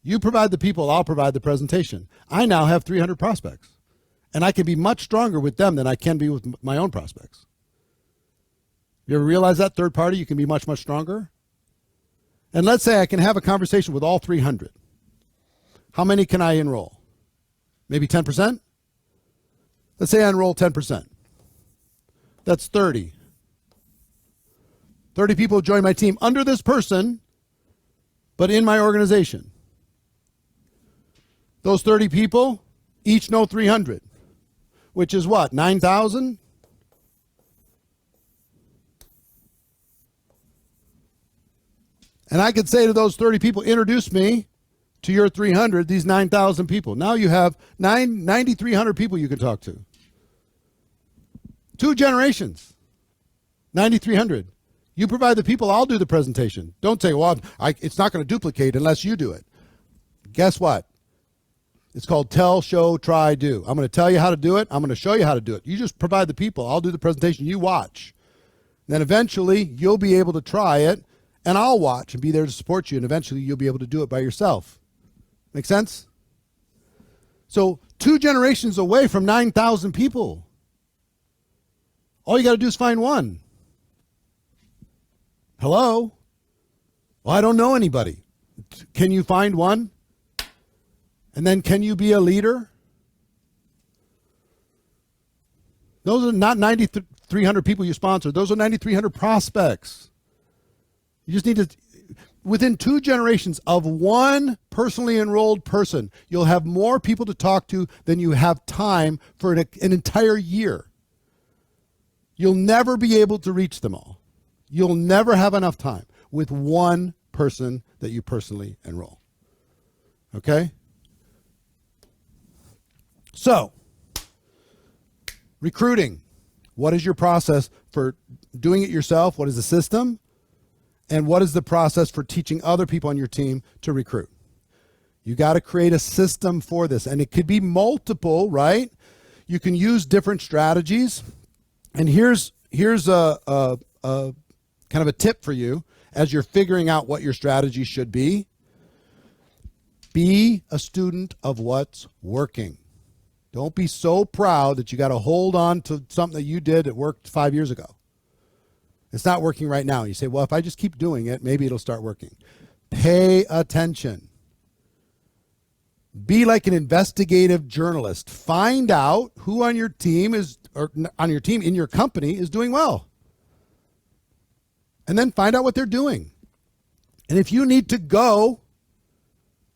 You provide the people, I'll provide the presentation. I now have 300 prospects, and I can be much stronger with them than I can be with my own prospects. You ever realize that, third party, you can be much, much stronger? And let's say I can have a conversation with all 300. How many can I enroll? Maybe 10%? Let's say I enroll 10%. That's 30. 30 people join my team under this person, but in my organization. Those 30 people each know 300, which is what, 9,000? And I could say to those 30 people, introduce me to your 300, these 9,000 people. Now you have 9,300 people you can talk to. 2 generations, 9,300. You provide the people, I'll do the presentation. Don't say, well, it's not going to duplicate unless you do it. Guess what? It's called tell, show, try, do. I'm going to tell you how to do it. I'm going to show you how to do it. You just provide the people. I'll do the presentation. You watch. Then eventually you'll be able to try it. And I'll watch and be there to support you, and eventually you'll be able to do it by yourself. Make sense? So 2 generations away from 9,000 people. All you got to do is find one. Hello? Well, I don't know anybody. Can you find one? And then can you be a leader? Those are not 9,300 people you sponsor. Those are 9,300 prospects. You just need to, within 2 generations of one personally enrolled person, you'll have more people to talk to than you have time for an entire year. You'll never be able to reach them all. You'll never have enough time with one person that you personally enroll. Okay? So, recruiting. What is your process for doing it yourself? What is the system? And what is the process for teaching other people on your team to recruit? You got to create a system for this. And it could be multiple, right? You can use different strategies. And here's a kind of a tip for you as you're figuring out what your strategy should be. Be a student of what's working. Don't be so proud that you got to hold on to something that you did that worked 5 years ago. It's not working right now. You say, well, if I just keep doing it, maybe it'll start working. Pay attention. Be like an investigative journalist. Find out who on your team is or on your team in your company is doing well. And then find out what they're doing. And if you need to go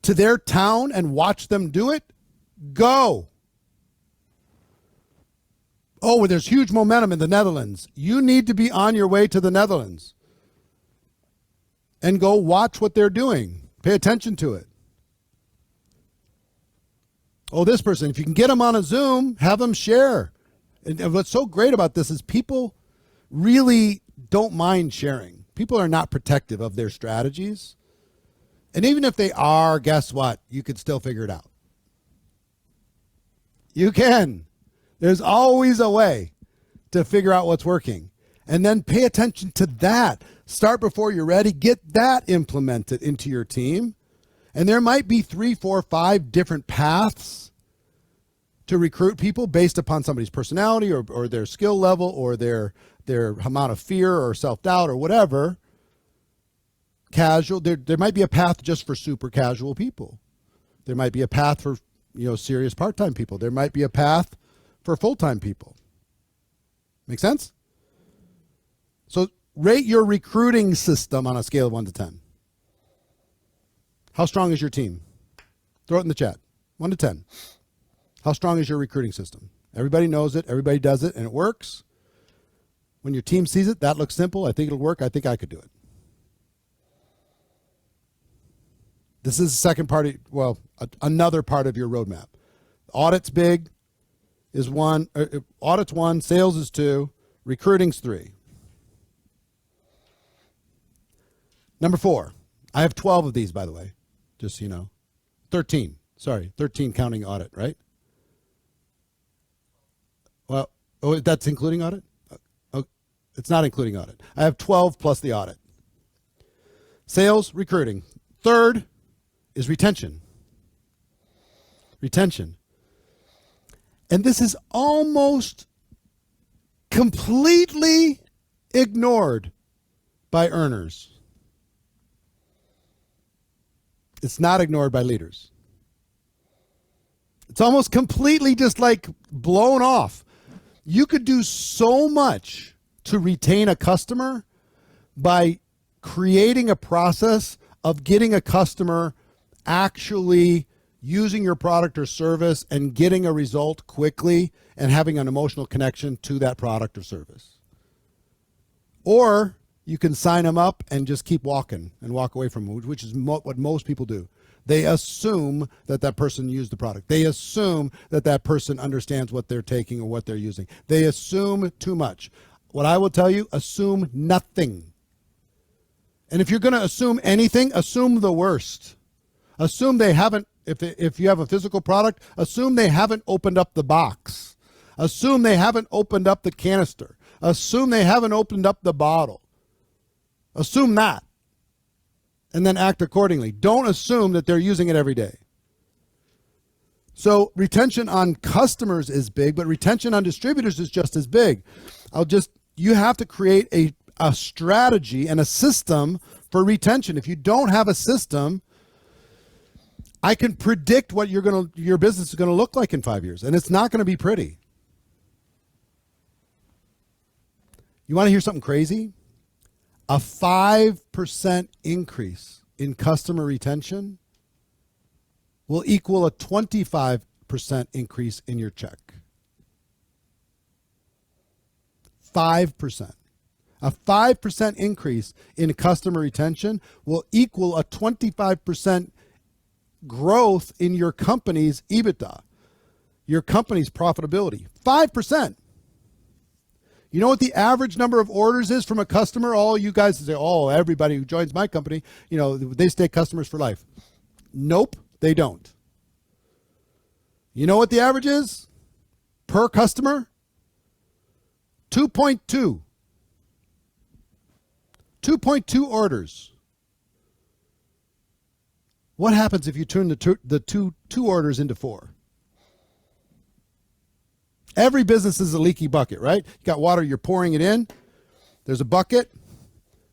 to their town and watch them do it, go. Oh, there's huge momentum in the Netherlands. You need to be on your way to the Netherlands and go watch what they're doing. Pay attention to it. Oh, this person, if you can get them on a Zoom, have them share. And what's so great about this is people really don't mind sharing. People are not protective of their strategies. And even if they are, guess what? You can still figure it out. You can. There's always a way to figure out what's working. And then pay attention to that. Start before you're ready. Get that implemented into your team. And there might be 3, 4, 5 different paths to recruit people based upon somebody's personality or their skill level or their amount of fear or self-doubt or whatever. Casual. There might be a path just for super casual people. There might be a path for, serious part-time people. There might be a path for full-time people. Make sense? So rate your recruiting system on a scale of 1 to 10. How strong is your team? Throw it in the chat. 1 to 10. How strong is your recruiting system? Everybody knows it. Everybody does it, and it works. When your team sees it, that looks simple. I think it'll work. I think I could do it. This is the second part another part of your roadmap. Audit's big is 1. Audit's 1. Sales is 2. Recruiting's 3. Number 4. I have 12 of these, by the way. Just so you know. 13. Sorry, 13 counting audit, right? Well, that's including audit? Oh, it's not including audit. I have 12 plus the audit. Sales, recruiting. Third is retention. Retention. And this is almost completely ignored by earners. It's not ignored by leaders. It's almost completely just like blown off. You could do so much to retain a customer by creating a process of getting a customer actually using your product or service and getting a result quickly and having an emotional connection to that product or service. Or you can sign them up and just keep walking and walk away from them, which is what most people do. They assume that that person used the product. They assume that that person understands what they're taking or what they're using. They assume too much. What I will tell you, assume nothing. And if you're going to assume anything, assume the worst. Assume they haven't, if you have a physical product, assume they haven't opened up the box. Assume they haven't opened up the canister. Assume they haven't opened up the bottle. Assume that. And then act accordingly. Don't assume that they're using it every day. So retention on customers is big, but retention on distributors is just as big. You have to create a strategy and a system for retention. If you don't have a system, I can predict what your business is going to look like in 5 years, and it's not going to be pretty. You want to hear something crazy? A 5% increase in customer retention will equal a 25% increase in your check. 5%. A 5% increase in customer retention will equal a 25% growth in your company's EBITDA, your company's profitability. 5%. You know what the average number of orders is from a customer? All you guys say, oh, everybody who joins my company, they stay customers for life. Nope, they don't. You know what the average is per customer? 2.2. 2.2 orders. What happens if you turn the two orders into 4? Every business is a leaky bucket, right? You got water, you're pouring it in. There's a bucket.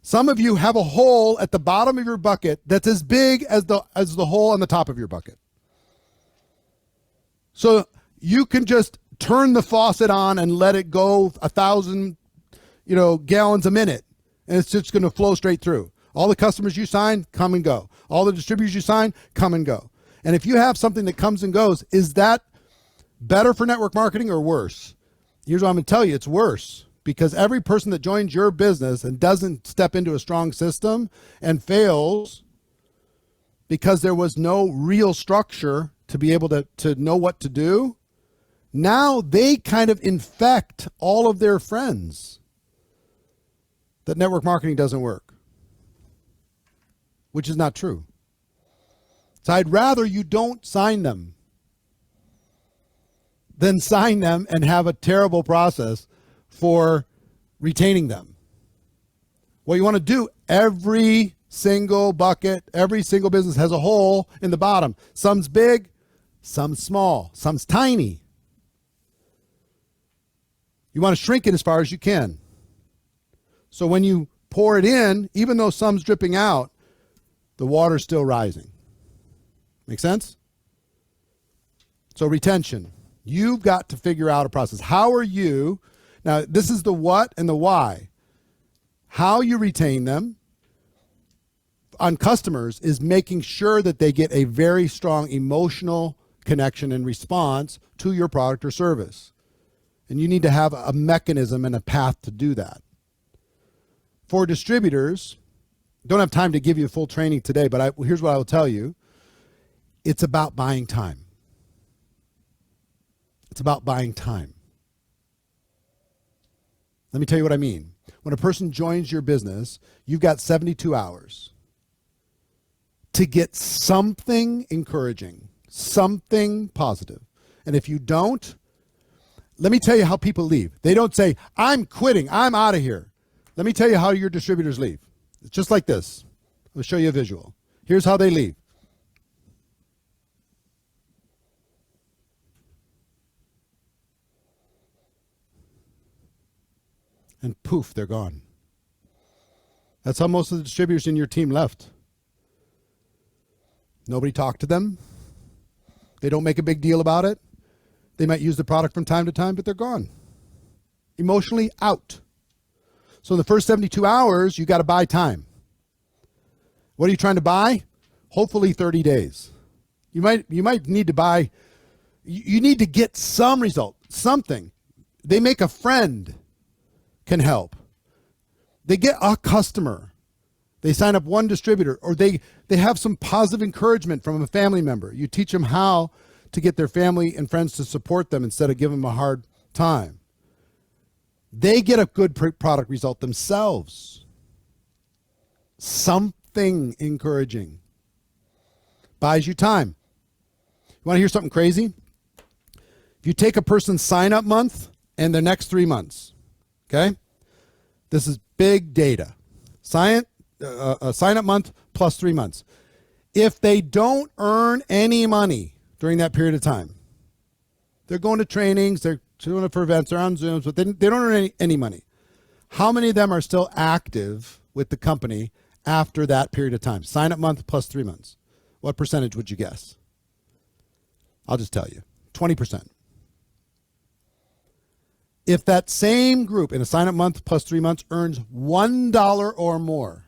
Some of you have a hole at the bottom of your bucket that's as big as the hole on the top of your bucket. So you can just turn the faucet on and let it go 1,000, gallons a minute, and it's just going to flow straight through. All the customers you sign come and go. All the distributors you sign come and go. And if you have something that comes and goes, is that better for network marketing or worse? Here's what I'm going to tell you. It's worse, because every person that joins your business and doesn't step into a strong system and fails because there was no real structure to be able to know what to do, now they kind of infect all of their friends that network marketing doesn't work, which is not true. So I'd rather you don't sign them than sign them and have a terrible process for retaining them. What you want to do, every single bucket, every single business has a hole in the bottom. Some's big, some's small, some's tiny. You want to shrink it as far as you can. So when you pour it in, even though some's dripping out, the water's still rising. Make sense? So retention. You've got to figure out a process. How are you, now this is the what and the why. How you retain them on customers is making sure that they get a very strong emotional connection and response to your product or service. And you need to have a mechanism and a path to do that. For distributors, don't have time to give you full training today, but here's what I will tell you. It's about buying time. It's about buying time. Let me tell you what I mean. When a person joins your business, you've got 72 hours to get something encouraging, something positive. And if you don't, let me tell you how people leave. They don't say, I'm quitting, I'm out of here. Let me tell you how your distributors leave. It's just like this. I'll show you a visual. Here's how they leave. And poof, they're gone. That's how most of the distributors in your team left. Nobody talked to them. They don't make a big deal about it. They might use the product from time to time, but they're gone. Emotionally out. So in the first 72 hours, you got to buy time. What are you trying to buy? Hopefully 30 days. You might need to buy, you need to get some result, something. They make a friend can help. They get a customer. They sign up one distributor, or they have some positive encouragement from a family member. You teach them how to get their family and friends to support them instead of giving them a hard time. They get a good product result themselves. Something encouraging. Buys you time. You want to hear something crazy? If you take a person's sign-up month and their next 3 months, okay? This is big data. A sign-up month plus 3 months. If they don't earn any money during that period of time, they're going to trainings, they're doing it for events, they're on Zooms, but they don't earn any money. How many of them are still active with the company after that period of time? Sign-up month plus 3 months. What percentage would you guess? I'll just tell you, 20%. If that same group in a sign-up month plus 3 months earns $1 or more,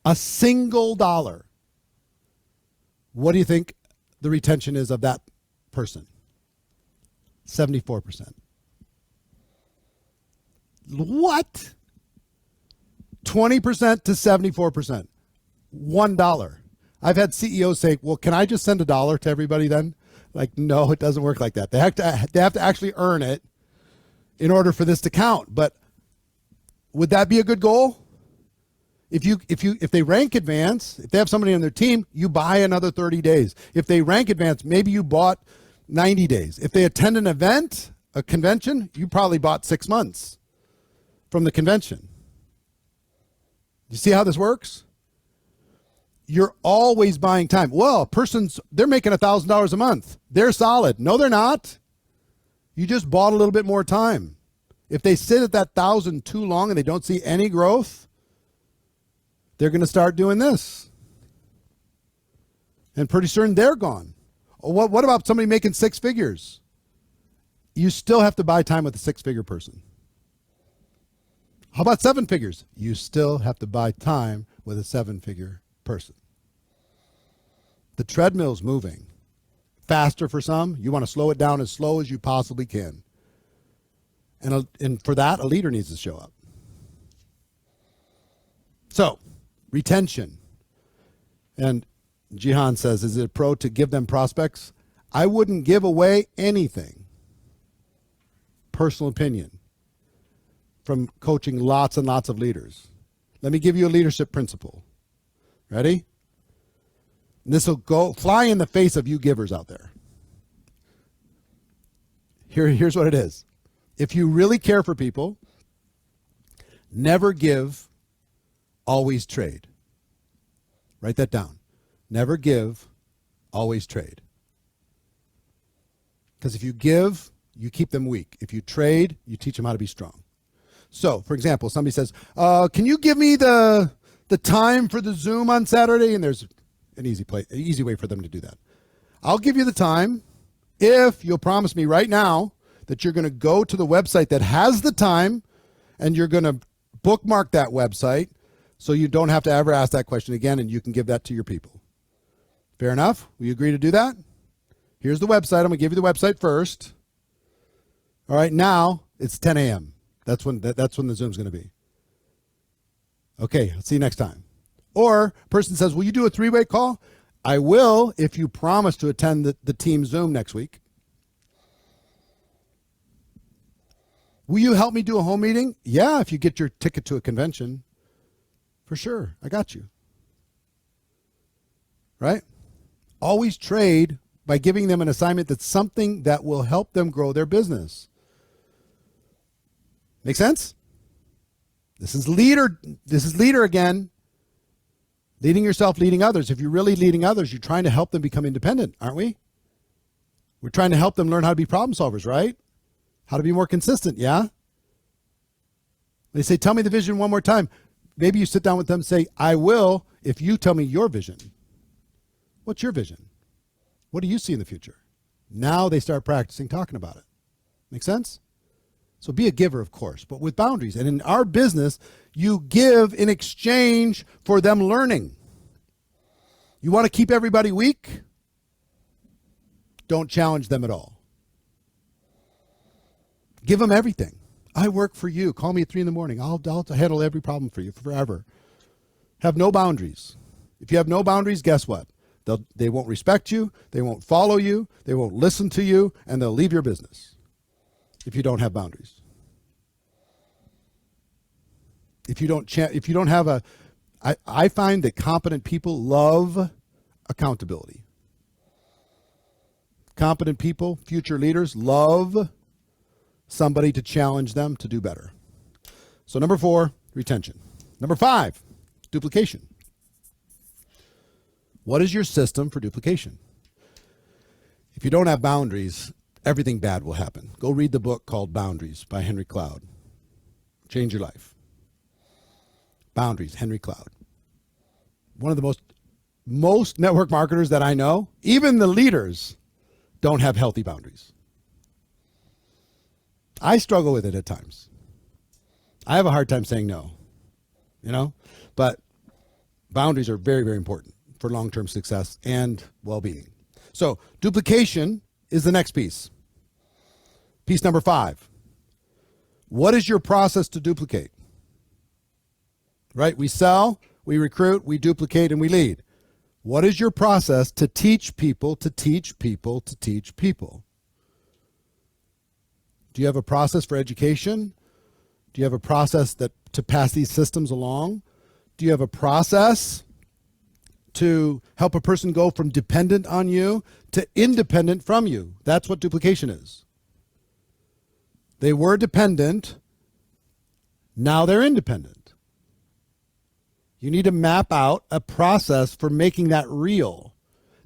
a single dollar, what do you think the retention is of that person? 74%. What? 20% to 74%. $1. I've had CEOs say, well, can I just send $1 to everybody then? Like, no, it doesn't work like that. They have to actually earn it in order for this to count. But would that be a good goal? If they rank advance, if they have somebody on their team, you buy another 30 days. If they rank advance, maybe you bought 90 days. If they attend an event, a convention, you probably bought 6 months from the convention. You see how this works? You're always buying time. Well, they're making $1,000 a month. They're solid. No, they're not. You just bought a little bit more time. If they sit at that 1,000 too long and they don't see any growth, they're going to start doing this. And pretty soon they're gone. What about somebody making 6 figures You still have to buy time with a six-figure person. How about seven figures? You still have to buy time with a seven-figure person. The treadmill's moving. Faster for some. You want to slow it down as slow as you possibly can. And for that, a leader needs to show up. So, retention. And Jihan says, is it a pro to give them prospects? I wouldn't give away anything. Personal opinion from coaching lots and lots of leaders. Let me give you a leadership principle. Ready? This will go fly in the face of you givers out there. Here's what it is. If you really care for people, never give, always trade. Write that down. Never give, always trade. Because if you give, you keep them weak. If you trade, you teach them how to be strong. So, for example, somebody says, can you give me the time for the Zoom on Saturday? And there's an easy way for them to do that. I'll give you the time if you'll promise me right now that you're going to go to the website that has the time and you're going to bookmark that website so you don't have to ever ask that question again and you can give that to your people. Fair enough? Will you agree to do that? Here's the website. I'm going to give you the website first. All right, now it's 10 a.m. That's when the Zoom's going to be. Okay, I'll see you next time. Or a person says, will you do a three-way call? I will if you promise to attend the team Zoom next week. Will you help me do a home meeting? Yeah, if you get your ticket to a convention. For sure, I got you. Right? Always trade by giving them an assignment that's something that will help them grow their business. Make sense? This is leader again. Leading yourself, leading others. If you're really leading others, you're trying to help them become independent, aren't we? We're trying to help them learn how to be problem solvers, right? How to be more consistent, yeah? They say, tell me the vision one more time. Maybe you sit down with them and say, I will if you tell me your vision. What's your vision? What do you see in the future? Now they start practicing talking about it. Make sense? So be a giver, of course, but with boundaries. And in our business, you give in exchange for them learning. You want to keep everybody weak? Don't challenge them at all. Give them everything. I work for you. Call me at 3 in the morning. I'll handle every problem for you forever. Have no boundaries. If you have no boundaries, guess what? They won't respect you. They won't follow you. They won't listen to you, and they'll leave your business if you don't have boundaries. If you don't have I find that competent people love accountability. Competent people, future leaders, love somebody to challenge them to do better. So number 4, retention. Number 5, duplication. What is your system for duplication? If you don't have boundaries, everything bad will happen. Go read the book called Boundaries by Henry Cloud. Change your life. Boundaries, Henry Cloud. One of the most network marketers that I know, even the leaders, don't have healthy boundaries. I struggle with it at times. I have a hard time saying no, but boundaries are very, very important for long-term success and well-being. So duplication is the next piece. Piece number 5. What is your process to duplicate? Right? We sell, we recruit, we duplicate, and we lead. What is your process to teach people, to teach people, to teach people? Do you have a process for education? Do you have a process to pass these systems along? Do you have a process to help a person go from dependent on you to independent from you? That's what duplication is. They were dependent. Now they're independent. You need to map out a process for making that real.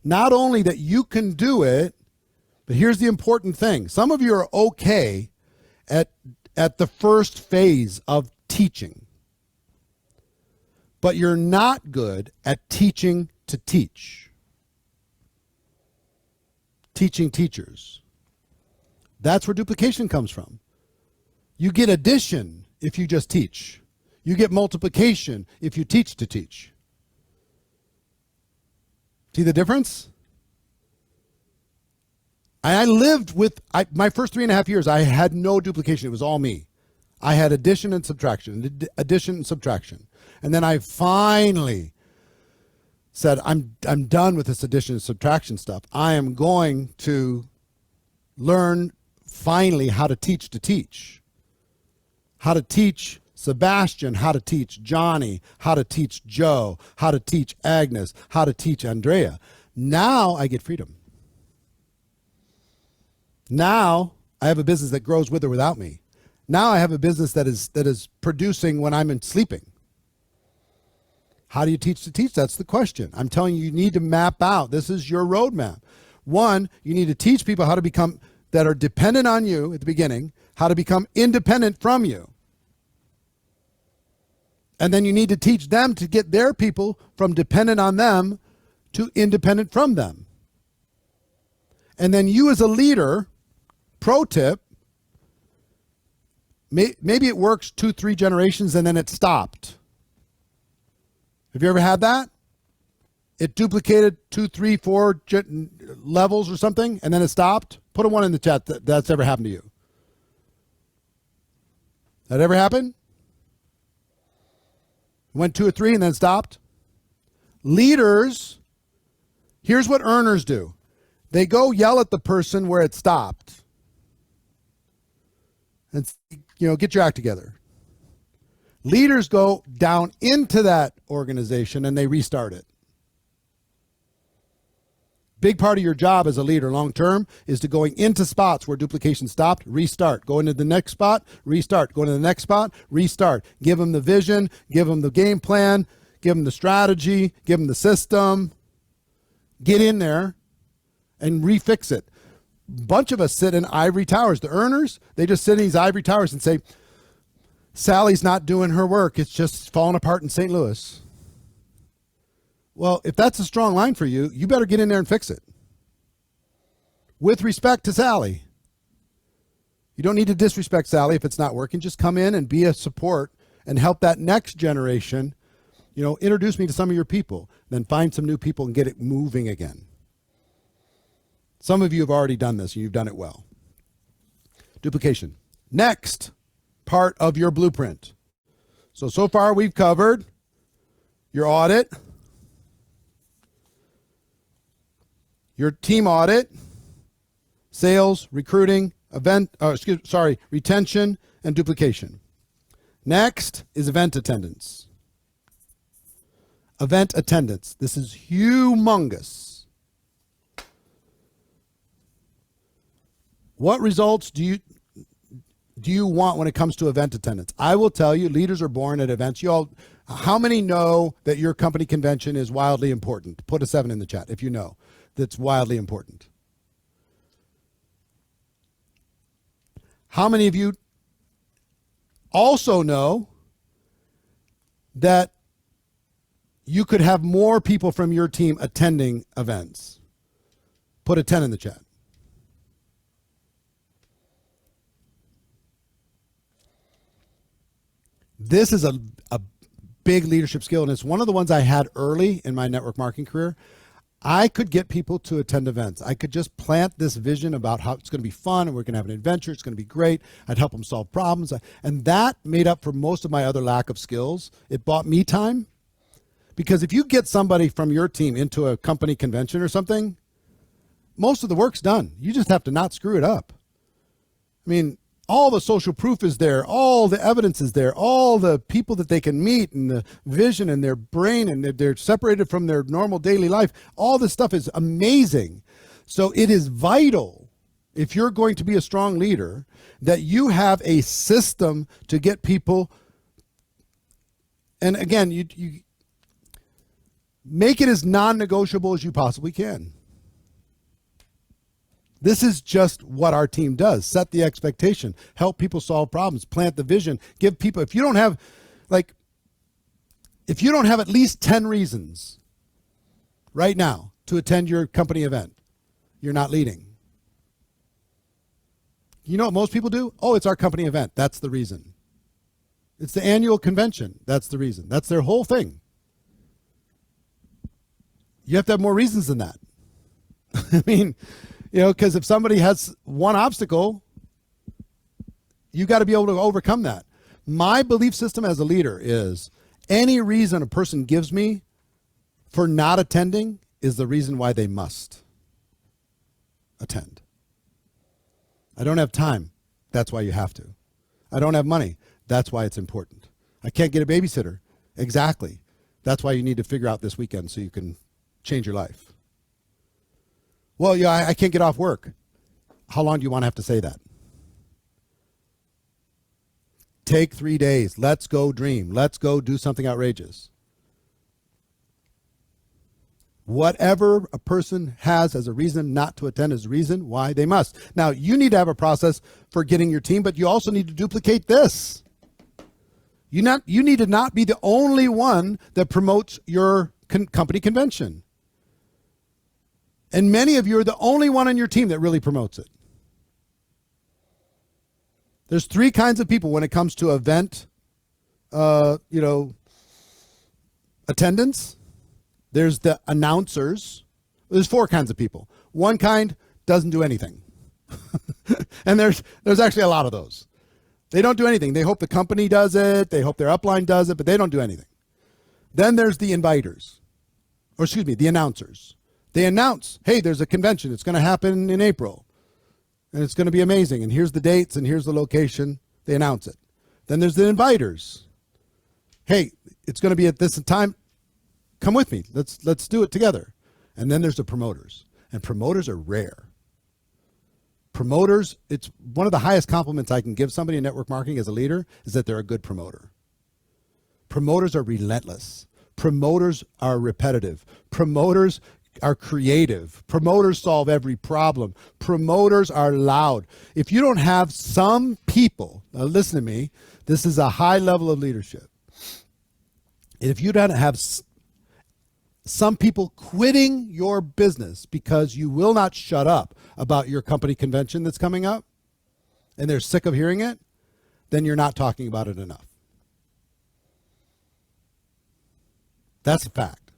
Not only that you can do it, but here's the important thing. Some of you are okay at the first phase of teaching, but you're not good at teaching to teach. Teaching teachers. That's where duplication comes from. You get addition if you just teach. You get multiplication if you teach to teach. See the difference? I lived with, my first 3.5 years, I had no duplication. It was all me. I had addition and subtraction, addition and subtraction. And then I finally said, I'm done with this addition and subtraction stuff. I am going to learn finally how to teach. How to teach Sebastian, how to teach Johnny, how to teach Joe, how to teach Agnes, how to teach Andrea. Now I get freedom. Now I have a business that grows with or without me. Now I have a business that is producing when I'm sleeping. How do you teach to teach? That's the question. I'm telling you, you need to map out. This is your roadmap. One, you need to teach people how to become, that are dependent on you at the beginning, how to become independent from you. And then you need to teach them to get their people from dependent on them to independent from them. And then you as a leader, pro tip, maybe it works 2-3 generations and then it stopped. Have you ever had that? It duplicated 2, 3, 4 levels or something and then it stopped? Put a 1 in the chat that's ever happened to you. That ever happened? Went 2 or 3 and then stopped? Leaders, here's what earners do. They go yell at the person where it stopped. And, get your act together. Leaders go down into that organization and they restart it. Big part of your job as a leader long term is to going into spots where duplication stopped, restart. Go into the next spot, restart. Go into the next spot, restart. Give them the vision, give them the game plan, give them the strategy, give them the system. Get in there and refix it. A bunch of us sit in ivory towers. The earners, they just sit in these ivory towers and say, Sally's not doing her work. It's just falling apart in St. Louis. Well, if that's a strong line for you, you better get in there and fix it. With respect to Sally. You don't need to disrespect Sally if it's not working. Just come in and be a support and help that next generation, introduce me to some of your people. Then find some new people and get it moving again. Some of you have already done this and you've done it well. Duplication. Next part of your blueprint. So far we've covered your audit, your team audit, sales, recruiting, retention, and duplication. Next is event attendance. Event attendance. This is humongous. What results do you want when it comes to event attendance? I will tell you, leaders are born at events. How many know that your company convention is wildly important? Put a 7 in the chat if you know that's wildly important. How many of you also know that you could have more people from your team attending events? Put a 10 in the chat. This is a big leadership skill, and it's one of the ones I had early in my network marketing career. I could get people to attend events. I could just plant this vision about how it's going to be fun and we're going to have an adventure. It's going to be great. I'd help them solve problems. And that made up for most of my other lack of skills. It bought me time, because if you get somebody from your team into a company convention or something, most of the work's done. You just have to not screw it up. I mean, all the social proof is there. All the evidence is there. All the people that they can meet and the vision and their brain, and they're separated from their normal daily life. All this stuff is amazing. So it is vital, if you're going to be a strong leader, that you have a system to get people. And again, you make it as non-negotiable as you possibly can. This is just what our team does. Set the expectation, help people solve problems, plant the vision, give people, if you don't have at least 10 reasons right now to attend your company event, you're not leading. You know what most people do? Oh, it's our company event. That's the reason. It's the annual convention. That's the reason. That's their whole thing. You have to have more reasons than that. I mean, because if somebody has one obstacle, you got to be able to overcome that. My belief system as a leader is any reason a person gives me for not attending is the reason why they must attend. I don't have time. That's why you have to. I don't have money. That's why it's important. I can't get a babysitter. Exactly. That's why you need to figure out this weekend so you can change your life. Well, yeah, I can't get off work. How long do you want to have to say that? Take 3 days. Let's go dream. Let's go do something outrageous. Whatever a person has as a reason not to attend is a reason why they must. Now, you need to have a process for getting your team, but you also need to duplicate this. You need to not be the only one that promotes your company convention. And many of you are the only one on your team that really promotes it. There's 3 kinds of people when it comes to event, attendance. There's the announcers. There's 4 kinds of people. One kind doesn't do anything. And there's actually a lot of those. They don't do anything. They hope the company does it. They hope their upline does it, but they don't do anything. Then there's the inviters, the announcers. They announce, hey, there's a convention. It's going to happen in April. And it's going to be amazing. And here's the dates and here's the location. They announce it. Then there's the inviters. Hey, it's going to be at this time. Come with me. Let's do it together. And then there's the promoters. And promoters are rare. Promoters, it's one of the highest compliments I can give somebody in network marketing as a leader is that they're a good promoter. Promoters are relentless. Promoters are repetitive. Promoters are creative. Promoters solve every problem. Promoters are loud. If you don't have some people, now listen to me, this is a high level of leadership. If you don't have some people quitting your business because you will not shut up about your company convention that's coming up, and they're sick of hearing it, then you're not talking about it enough. That's a fact.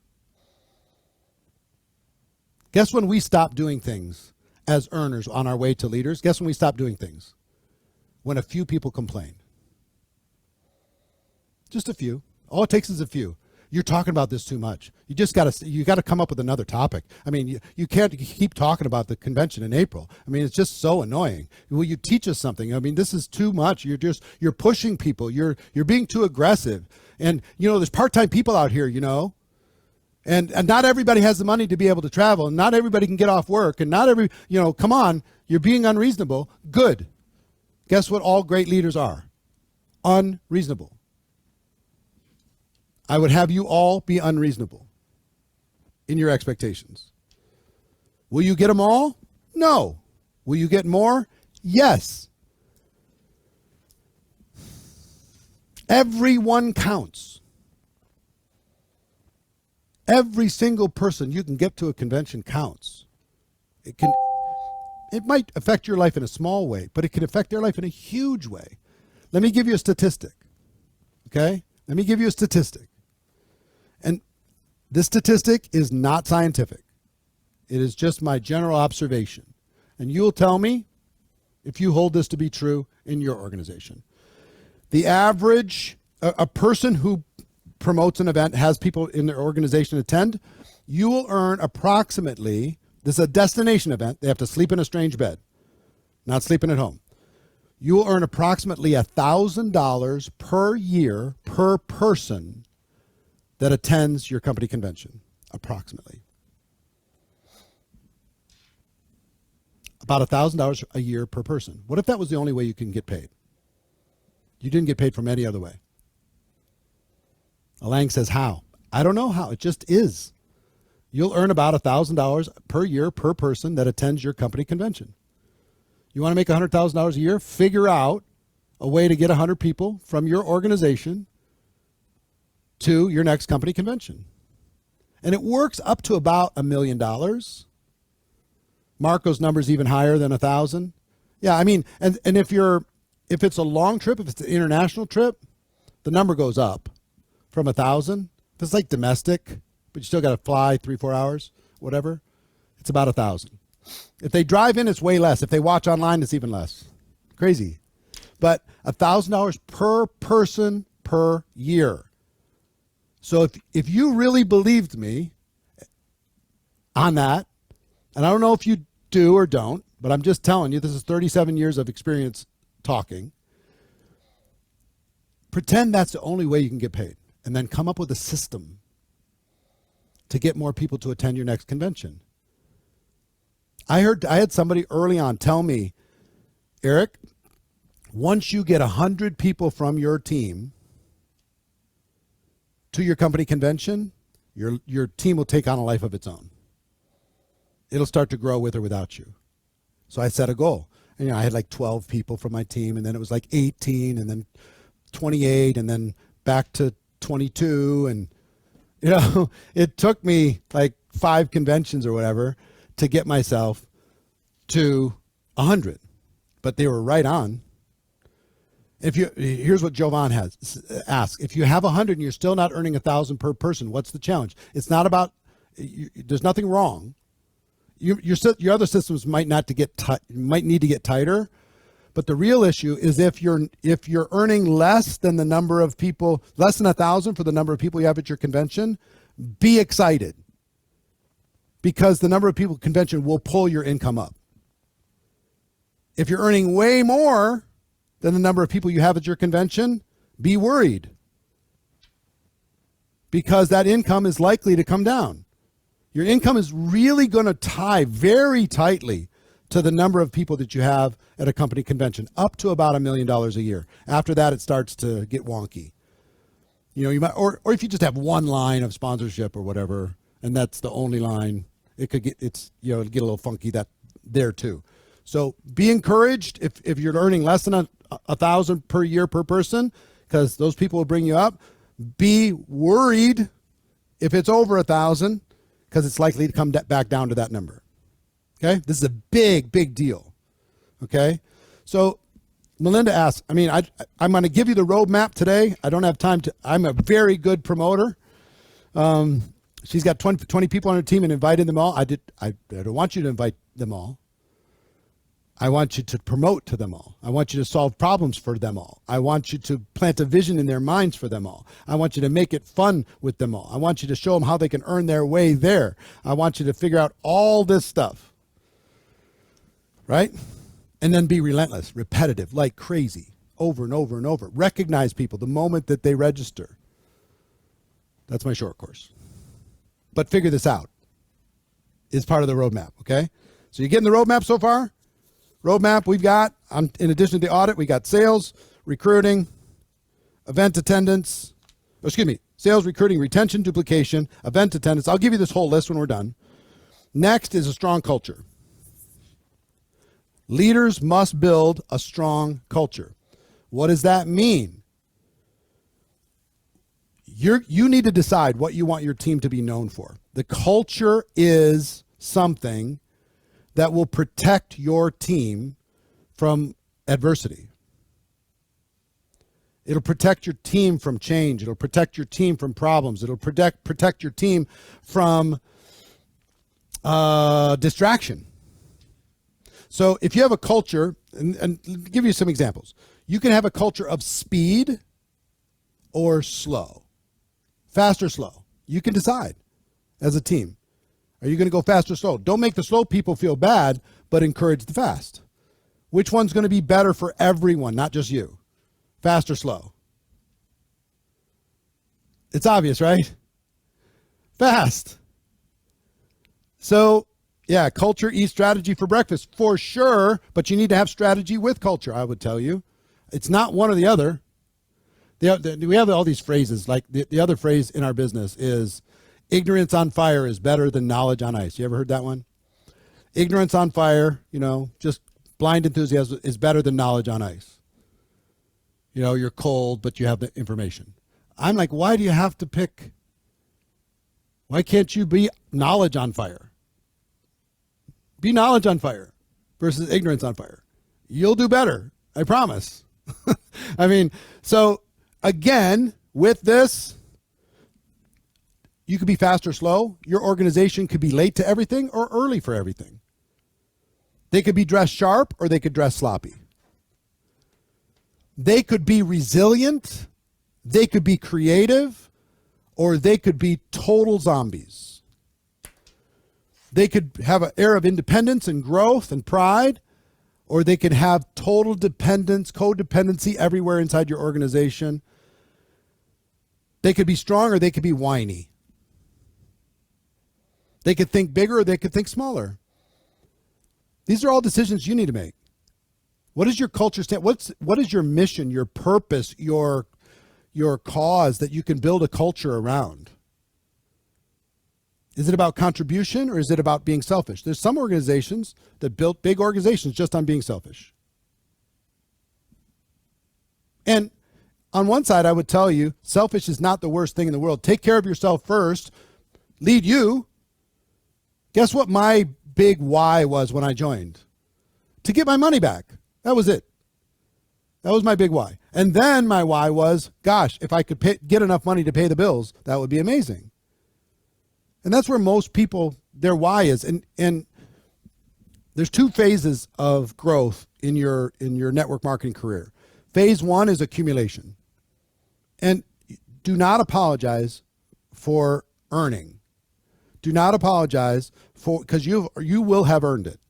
Guess when we stop doing things as earners on our way to leaders? Guess when we stop doing things? When a few people complain. Just a few. All it takes is a few. You're talking about this too much. You got to come up with another topic. I mean, you can't keep talking about the convention in April. I mean, it's just so annoying. Will you teach us something? I mean, this is too much. You're pushing people. You're being too aggressive. And there's part-time people out here, And not everybody has the money to be able to travel. And not everybody can get off work. And not come on, you're being unreasonable. Good. Guess what all great leaders are? Unreasonable. I would have you all be unreasonable in your expectations. Will you get them all? No. Will you get more? Yes. Everyone counts. Every single person you can get to a convention counts. It might affect your life in a small way, but it can affect their life in a huge way. Let me give you a statistic. Okay? Let me give you a statistic. And this statistic is not scientific. It is just my general observation. And you'll tell me if you hold this to be true in your organization. The average, a person who promotes an event, has people in their organization attend, you will earn approximately, this is a destination event, they have to sleep in a strange bed, not sleeping at home. You will earn approximately $1,000 per year per person that attends your company convention, approximately. About $1,000 a year per person. What if that was the only way you can get paid? You didn't get paid from any other way. Alang says, how? I don't know how. It just is. You'll earn about $1,000 per year per person that attends your company convention. You want to make $100,000 a year? Figure out a way to get 100 people from your organization to your next company convention. And it works up to about $1 million. Marco's number is even higher than 1,000. Yeah, I mean, and if it's a long trip, if it's an international trip, the number goes up from 1,000. If it's like domestic, but you still got to fly 3-4 hours, whatever, it's about 1,000. If they drive in, it's way less. If they watch online, it's even less. Crazy. But $1,000 per person per year. So if you really believed me on that, and I don't know if you do or don't, but I'm just telling you, this is 37 years of experience talking. Pretend that's the only way you can get paid, and then come up with a system to get more people to attend your next convention. I had somebody early on tell me, Eric, once you get 100 people from your team to your company convention, your team will take on a life of its own. It'll start to grow with or without you. So I set a goal. And, I had like 12 people from my team, and then it was like 18, and then 28, and then back to 22. And, it took me like 5 conventions or whatever to get myself to 100. But they were right on. Here's what Jovan has asked. If you have 100 and you're still not earning 1,000 per person, what's the challenge? It's not about, there's nothing wrong. Your other systems might need to get tighter, but the real issue is if you're earning less than the number of people, less than 1,000 for the number of people you have at your convention, be excited, because the number of people at convention will pull your income up. If you're earning way more than the number of people you have at your convention, be worried, because that income is likely to come down. Your income is really going to tie very tightly to the number of people that you have at a company convention, up to about $1 million a year. After that, it starts to get wonky. You might, or if you just have one line of sponsorship or whatever, and that's the only line, it'll get a little funky there too. So be encouraged if you're earning less than 1,000 per year per person, because those people will bring you up. Be worried if it's over 1,000, because it's likely to come back down to that number. Okay? This is a big, big deal. Okay? So Melinda asks, I'm going to give you the roadmap today. I don't have time to, I'm a very good promoter. She's got 20 people on her team and invited them all. I don't want you to invite them all. I want you to promote to them all. I want you to solve problems for them all. I want you to plant a vision in their minds for them all. I want you to make it fun with them all. I want you to show them how they can earn their way there. I want you to figure out all this stuff. Right? And then be relentless, repetitive, like crazy, over and over and over. Recognize people the moment that they register. That's my short course. But figure this out. It's part of the roadmap, okay? So you getting the roadmap so far? Roadmap we've got, in addition to the audit, we got sales, recruiting, event attendance, sales, recruiting, retention, duplication, event attendance. I'll give you this whole list when we're done. Next is a strong culture. Leaders must build a strong culture. What does that mean? You need to decide what you want your team to be known for. The culture is something that will protect your team from adversity. It'll protect your team from change. It'll protect your team from problems. It'll protect your team from distraction. So if you have a culture, and give you some examples. You can have a culture of speed or slow. Fast or slow. You can decide as a team. Are you going to go fast or slow? Don't make the slow people feel bad, but encourage the fast. Which one's going to be better for everyone, not just you? Fast or slow? It's obvious, right? Fast. So, yeah, culture eats strategy for breakfast, for sure, but you need to have strategy with culture, I would tell you. It's not one or the other. We have all these phrases, like the other phrase in our business is, ignorance on fire is better than knowledge on ice. You ever heard that one? Ignorance on fire, just blind enthusiasm is better than knowledge on ice. You're cold, but you have the information. I'm like, why do you have to pick? Why can't you be knowledge on fire? Be knowledge on fire versus ignorance on fire. you'll do better. I promise. I mean, so again, with this, you could be fast or slow. Your organization could be late to everything or early for everything. They could be dressed sharp or they could dress sloppy. They could be resilient, they could be creative, or they could be total zombies. They could have an air of independence and growth and pride, or they could have total dependence, codependency everywhere inside your organization. They could be strong or they could be whiny. They could think bigger or they could think smaller. These are all decisions you need to make. What is your culture stand? What is your mission, your purpose, your cause that you can build a culture around? Is it about contribution or is it about being selfish? There's some organizations that built big organizations just on being selfish. And on one side, I would tell you, selfish is not the worst thing in the world. Take care of yourself first. Lead you. Guess what my big why was when I joined? To get my money back. That was it. That was my big why. And then my why was, gosh, if I could get enough money to pay the bills, that would be amazing. And that's where most people, their why is. And there's two phases of growth in your network marketing career. Phase one is accumulation. And do not apologize for earning. Do not apologize for, because you will have earned it.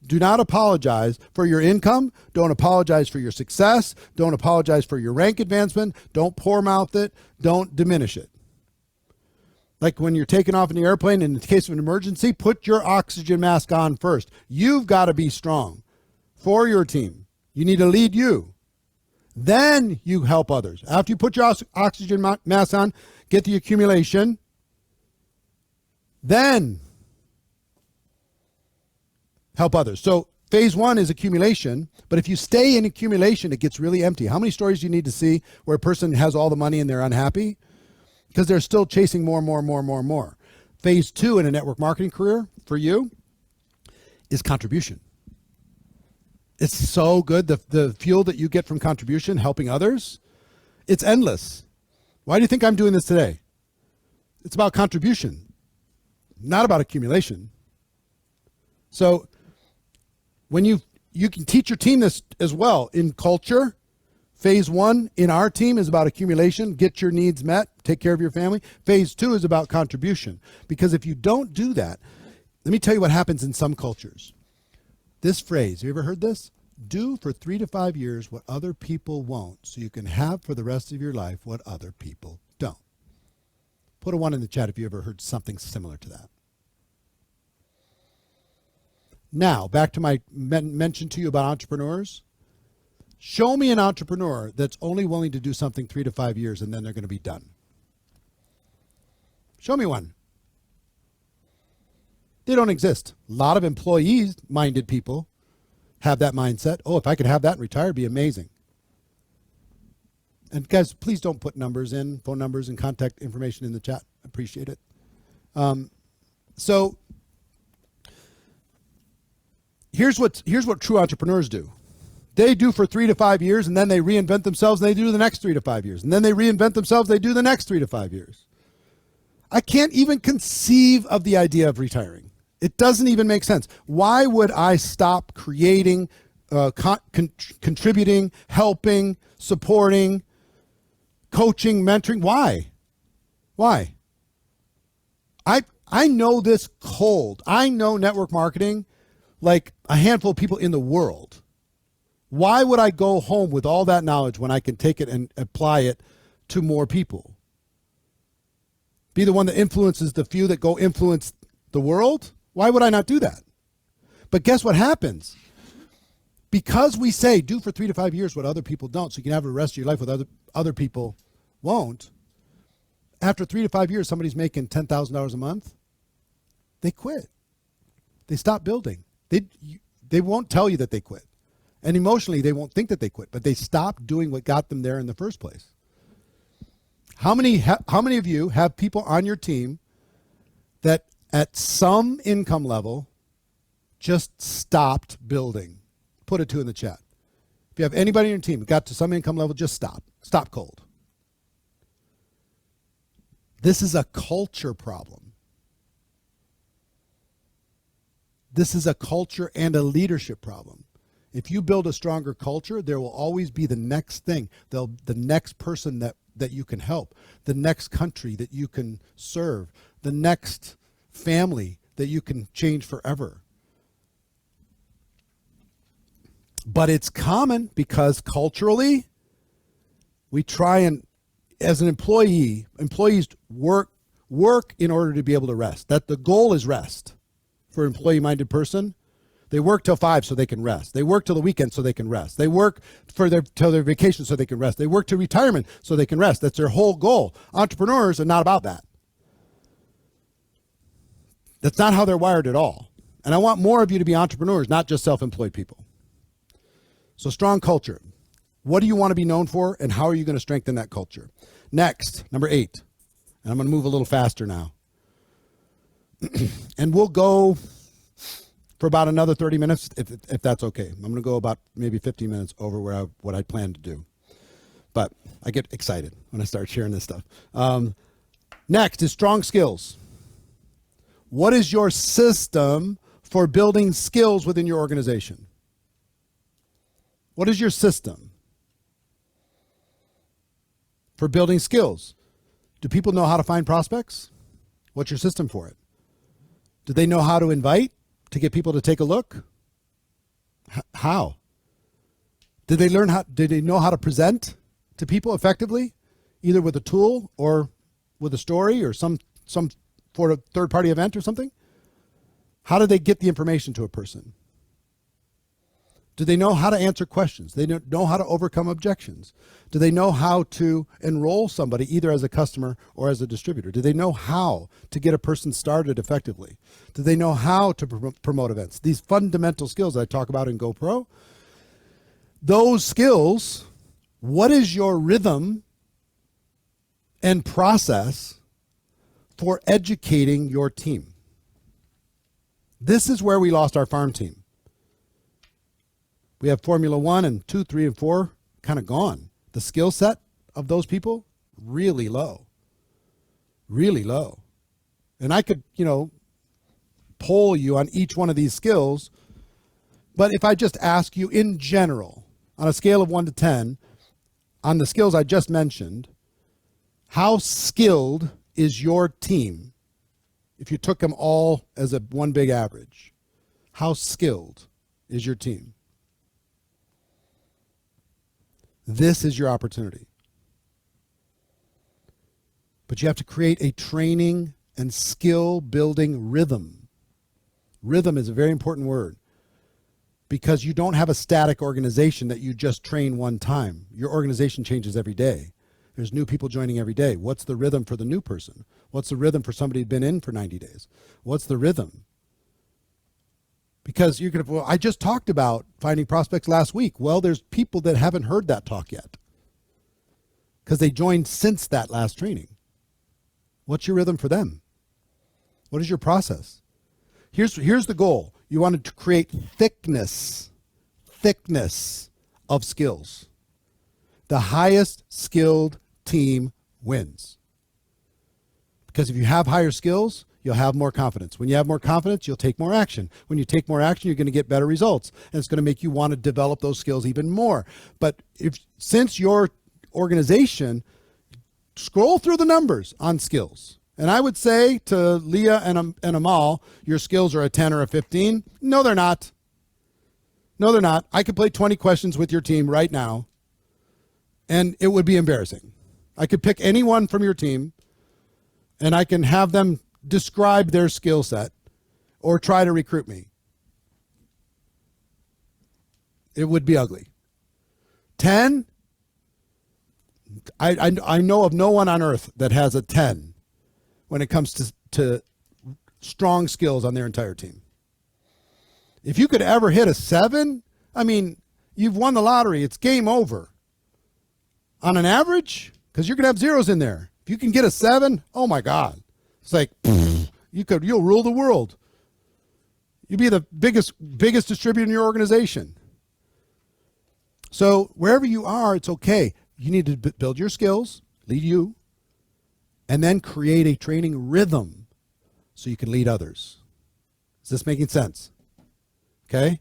Do not apologize for your income. Don't apologize for your success. Don't apologize for your rank advancement. Don't poor mouth it. Don't diminish it. Like when you're taking off in the airplane, in the case of an emergency, put your oxygen mask on first. You've got to be strong for your team. You need to lead you. Then you help others. After you put your oxygen mask on, get the accumulation. Then help others. So phase one is accumulation, but if you stay in accumulation, it gets really empty. How many stories do you need to see where a person has all the money and they're unhappy? Because they're still chasing more. Phase two in a network marketing career for you is contribution. It's so good. The fuel that you get from contribution, helping others, it's endless. Why do you think I'm doing this today? It's about contribution, not about accumulation. So when you can teach your team this as well in culture. Phase one in our team is about accumulation, get your needs met, take care of your family. Phase two is about contribution. Because if you don't do that, let me tell you what happens in some cultures. This phrase, have you ever heard this? Do for 3 to 5 years what other people won't, so you can have for the rest of your life what other people don't. Put a 1 in the chat if you ever heard something similar to that. Now, back to my mention to you about entrepreneurs. Show me an entrepreneur that's only willing to do something 3 to 5 years and then they're going to be done. Show me one. They don't exist. A lot of employee-minded people have that mindset. Oh, if I could have that and retire, it'd be amazing. And guys, please don't put numbers in, phone numbers and contact information in the chat. I appreciate it. So here's what true entrepreneurs do. They do for 3 to 5 years, and then they reinvent themselves, and they do the next 3 to 5 years. And then they reinvent themselves, they do the next 3 to 5 years. I can't even conceive of the idea of retiring. It doesn't even make sense. Why would I stop creating, contributing, helping, supporting, coaching, mentoring? Why? I know this cold. I know network marketing like a handful of people in the world. Why would I go home with all that knowledge when I can take it and apply it to more people? Be the one that influences the few that go influence the world? Why would I not do that? But guess what happens? Because we say do for 3 to 5 years what other people don't, so you can have the rest of your life with other people won't. After 3 to 5 years, somebody's making $10,000 a month. They quit. They stop building. They won't tell you that they quit. And emotionally, they won't think that they quit, but they stopped doing what got them there in the first place. How many of you have people on your team that at some income level just stopped building? Put a 2 in the chat. If you have anybody in your team got to some income level, just stop. Stop cold. This is a culture problem. This is a culture and a leadership problem. If you build a stronger culture, there will always be the next thing, the next person that you can help, the next country that you can serve, the next family that you can change forever. But it's common because culturally, we try and, as an employee, employees work in order to be able to rest. That the goal is rest for an employee-minded person. They work till 5 so they can rest. They work till the weekend so they can rest. They work till their vacation so they can rest. They work to retirement so they can rest. That's their whole goal. Entrepreneurs are not about that. That's not how they're wired at all. And I want more of you to be entrepreneurs, not just self-employed people. So strong culture. What do you want to be known for, and how are you going to strengthen that culture? Next, number 8. And I'm going to move a little faster now. And we'll go for about another 30 minutes, if that's okay. I'm going to go about maybe 15 minutes over what I plan to do. But I get excited when I start sharing this stuff. Next is strong skills. What is your system for building skills within your organization? What is your system for building skills? Do people know how to find prospects? What's your system for it? Do they know how to invite to get people to take a look? How? Did they know how to present to people effectively, either with a tool or with a story or some for a third-party event or something? How do they get the information to a person? Do they know how to answer questions? Do they know how to overcome objections? Do they know how to enroll somebody either as a customer or as a distributor? Do they know how to get a person started effectively? Do they know how to promote events? These fundamental skills that I talk about in GoPro, those skills, what is your rhythm and process for educating your team? This is where we lost our farm team. We have Formula 1 and 2, 3, and 4 kind of gone. The skill set of those people, really low. Really low. And I could, poll you on each one of these skills. But if I just ask you in general, on a scale of 1 to 10, on the skills I just mentioned, how skilled is your team? If you took them all as a one big average, how skilled is your team? This is your opportunity. But you have to create a training and skill building rhythm. Rhythm is a very important word because you don't have a static organization that you just train one time. Your organization changes every day. There's new people joining every day. What's the rhythm for the new person? What's the rhythm for somebody who's been in for 90 days? What's the rhythm? Because you're going to, I just talked about finding prospects last week. Well, there's people that haven't heard that talk yet because they joined since that last training. What's your rhythm for them? What is your process? Here's the goal. You want to create thickness of skills. The highest skilled team wins. Because if you have higher skills, you'll have more confidence. When you have more confidence, you'll take more action. When you take more action, you're going to get better results. And it's going to make you want to develop those skills even more. But since your organization, scroll through the numbers on skills. And I would say to Leah and Amal, your skills are a 10 or a 15. No, they're not. No, they're not. I could play 20 questions with your team right now, and it would be embarrassing. I could pick anyone from your team, and I can have them describe their skill set or try to recruit me. It would be ugly. 10, I know of no one on earth that has a 10 when it comes to strong skills on their entire team. If you could ever hit a 7, I mean, you've won the lottery. It's game over. On an average, because you're going to have zeros in there. If you can get a 7, oh my God. It's like, you'll rule the world. You'll be the biggest distributor in your organization. So wherever you are, it's okay. You need to build your skills, lead you, and then create a training rhythm so you can lead others. Is this making sense? Okay?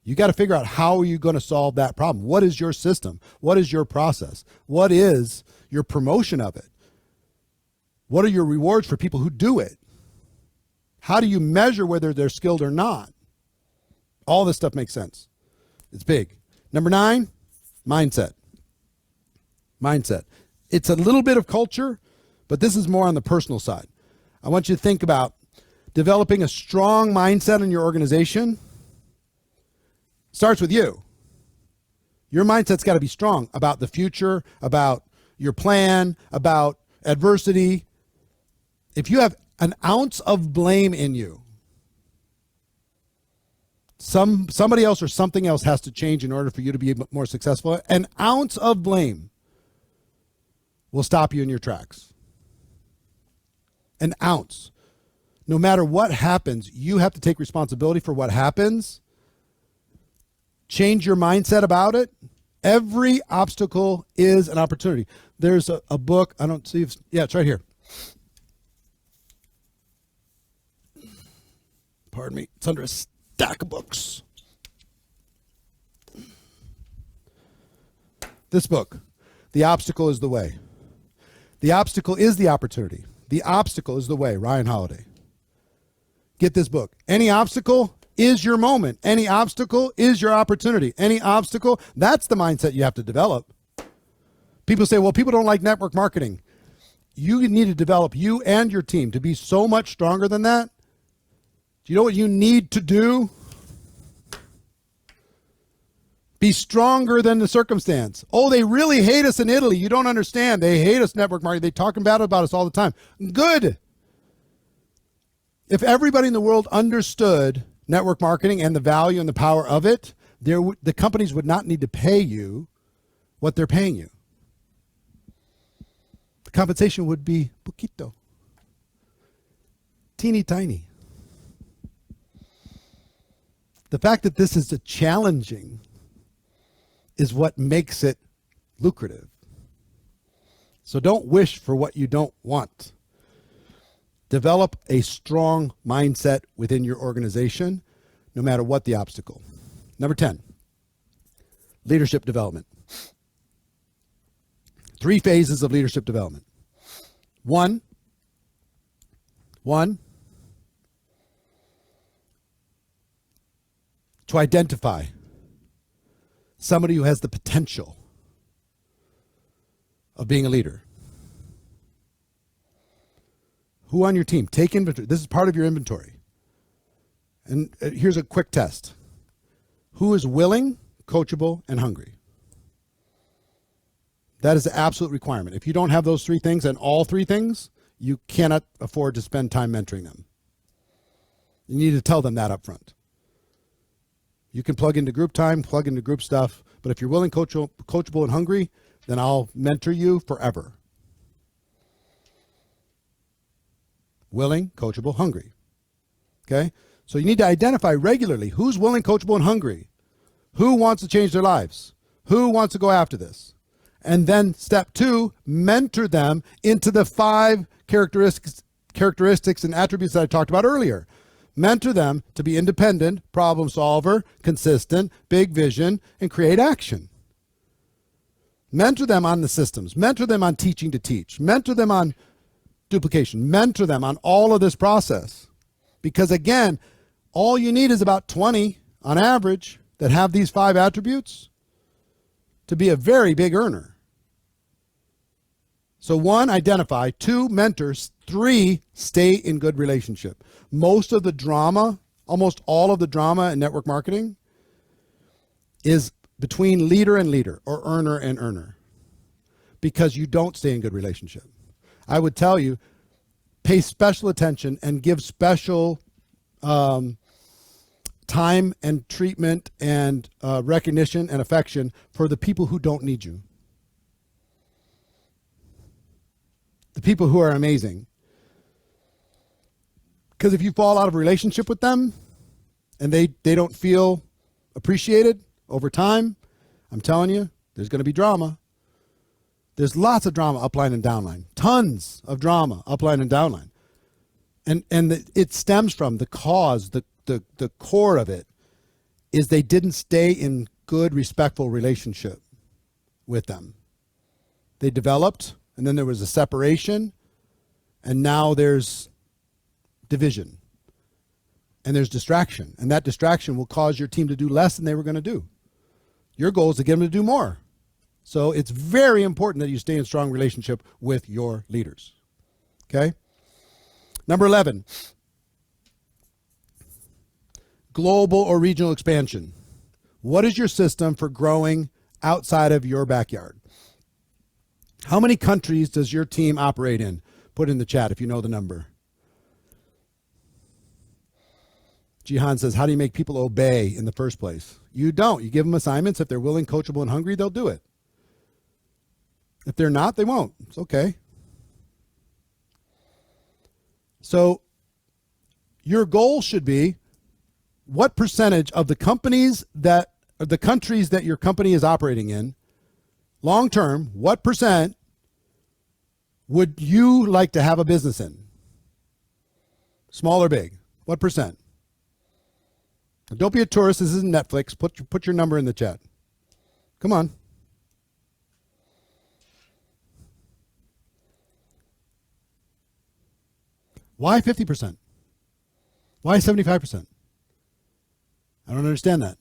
You got to figure out how are you going to solve that problem. What is your system? What is your process? What is your promotion of it? What are your rewards for people who do it? How do you measure whether they're skilled or not? All this stuff makes sense. It's big. Number 9, mindset. Mindset. It's a little bit of culture, but this is more on the personal side. I want you to think about developing a strong mindset in your organization. Starts with you. Your mindset's got to be strong about the future, about your plan, about adversity. If you have an ounce of blame in you, somebody else or something else has to change in order for you to be more successful. An ounce of blame will stop you in your tracks. An ounce. No matter what happens, you have to take responsibility for what happens. Change your mindset about it. Every obstacle is an opportunity. There's a book. I don't see if, yeah, it's right here. Pardon me. It's under a stack of books. This book, The Obstacle is the Way. The obstacle is the opportunity. The obstacle is the way, Ryan Holiday. Get this book. Any obstacle is your moment. Any obstacle is your opportunity. Any obstacle, that's the mindset you have to develop. People say, well, people don't like network marketing. You need to develop you and your team to be so much stronger than that. Do you know what you need to do? Be stronger than the circumstance. Oh, they really hate us in Italy. You don't understand. They hate us, network marketing. They talk bad about us all the time. Good. If everybody in the world understood network marketing and the value and the power of it, the companies would not need to pay you what they're paying you. The compensation would be poquito. Teeny tiny. The fact that this is a challenging is what makes it lucrative. So don't wish for what you don't want. Develop a strong mindset within your organization, no matter what the obstacle. Number 10, leadership development. 3 phases of leadership development. One, to identify somebody who has the potential of being a leader. Who on your team? Take inventory. This is part of your inventory. And here's a quick test. Who is willing, coachable, and hungry? That is an absolute requirement. If you don't have those 3 things and all 3 things, you cannot afford to spend time mentoring them. You need to tell them that up front. You can plug into group time, plug into group stuff, but if you're willing, coachable, and hungry, then I'll mentor you forever. Willing, coachable, hungry. Okay? So you need to identify regularly who's willing, coachable, and hungry. Who wants to change their lives? Who wants to go after this? And then step 2, mentor them into the 5 characteristics and attributes that I talked about earlier. Mentor them to be independent, problem solver, consistent, big vision, and create action. Mentor them on the systems. Mentor them on teaching to teach. Mentor them on duplication. Mentor them on all of this process. Because again, all you need is about 20 on average that have these 5 attributes to be a very big earner. So 1, identify. 2, mentor. 3, stay in good relationship. Most of the drama, almost all of the drama in network marketing is between leader and leader or earner and earner because you don't stay in good relationship. I would tell you, pay special attention and give special time and treatment and recognition and affection for the people who don't need you. The people who are amazing. Because if you fall out of a relationship with them and they don't feel appreciated over time, I'm telling you, there's going to be drama. There's lots of drama upline and downline. Tons of drama upline and downline. And it stems from the cause, the core of it is they didn't stay in good, respectful relationship with them. They developed, and then there was a separation, and now there's division. And there's distraction. And that distraction will cause your team to do less than they were going to do. Your goal is to get them to do more. So it's very important that you stay in strong relationship with your leaders. Okay? Number 11, global or regional expansion. What is your system for growing outside of your backyard? How many countries does your team operate in? Put in the chat if you know the number. Jihan says, how do you make people obey in the first place? You don't. You give them assignments. If they're willing, coachable, and hungry, they'll do it. If they're not, they won't. It's okay. So your goal should be what percentage of the companies that, or the countries that your company is operating in, long term, what percent would you like to have a business in? Small or big? What percent? Don't be a tourist. This isn't Netflix. Put your number in the chat. Come on. Why 50%? Why 75%? I don't understand that.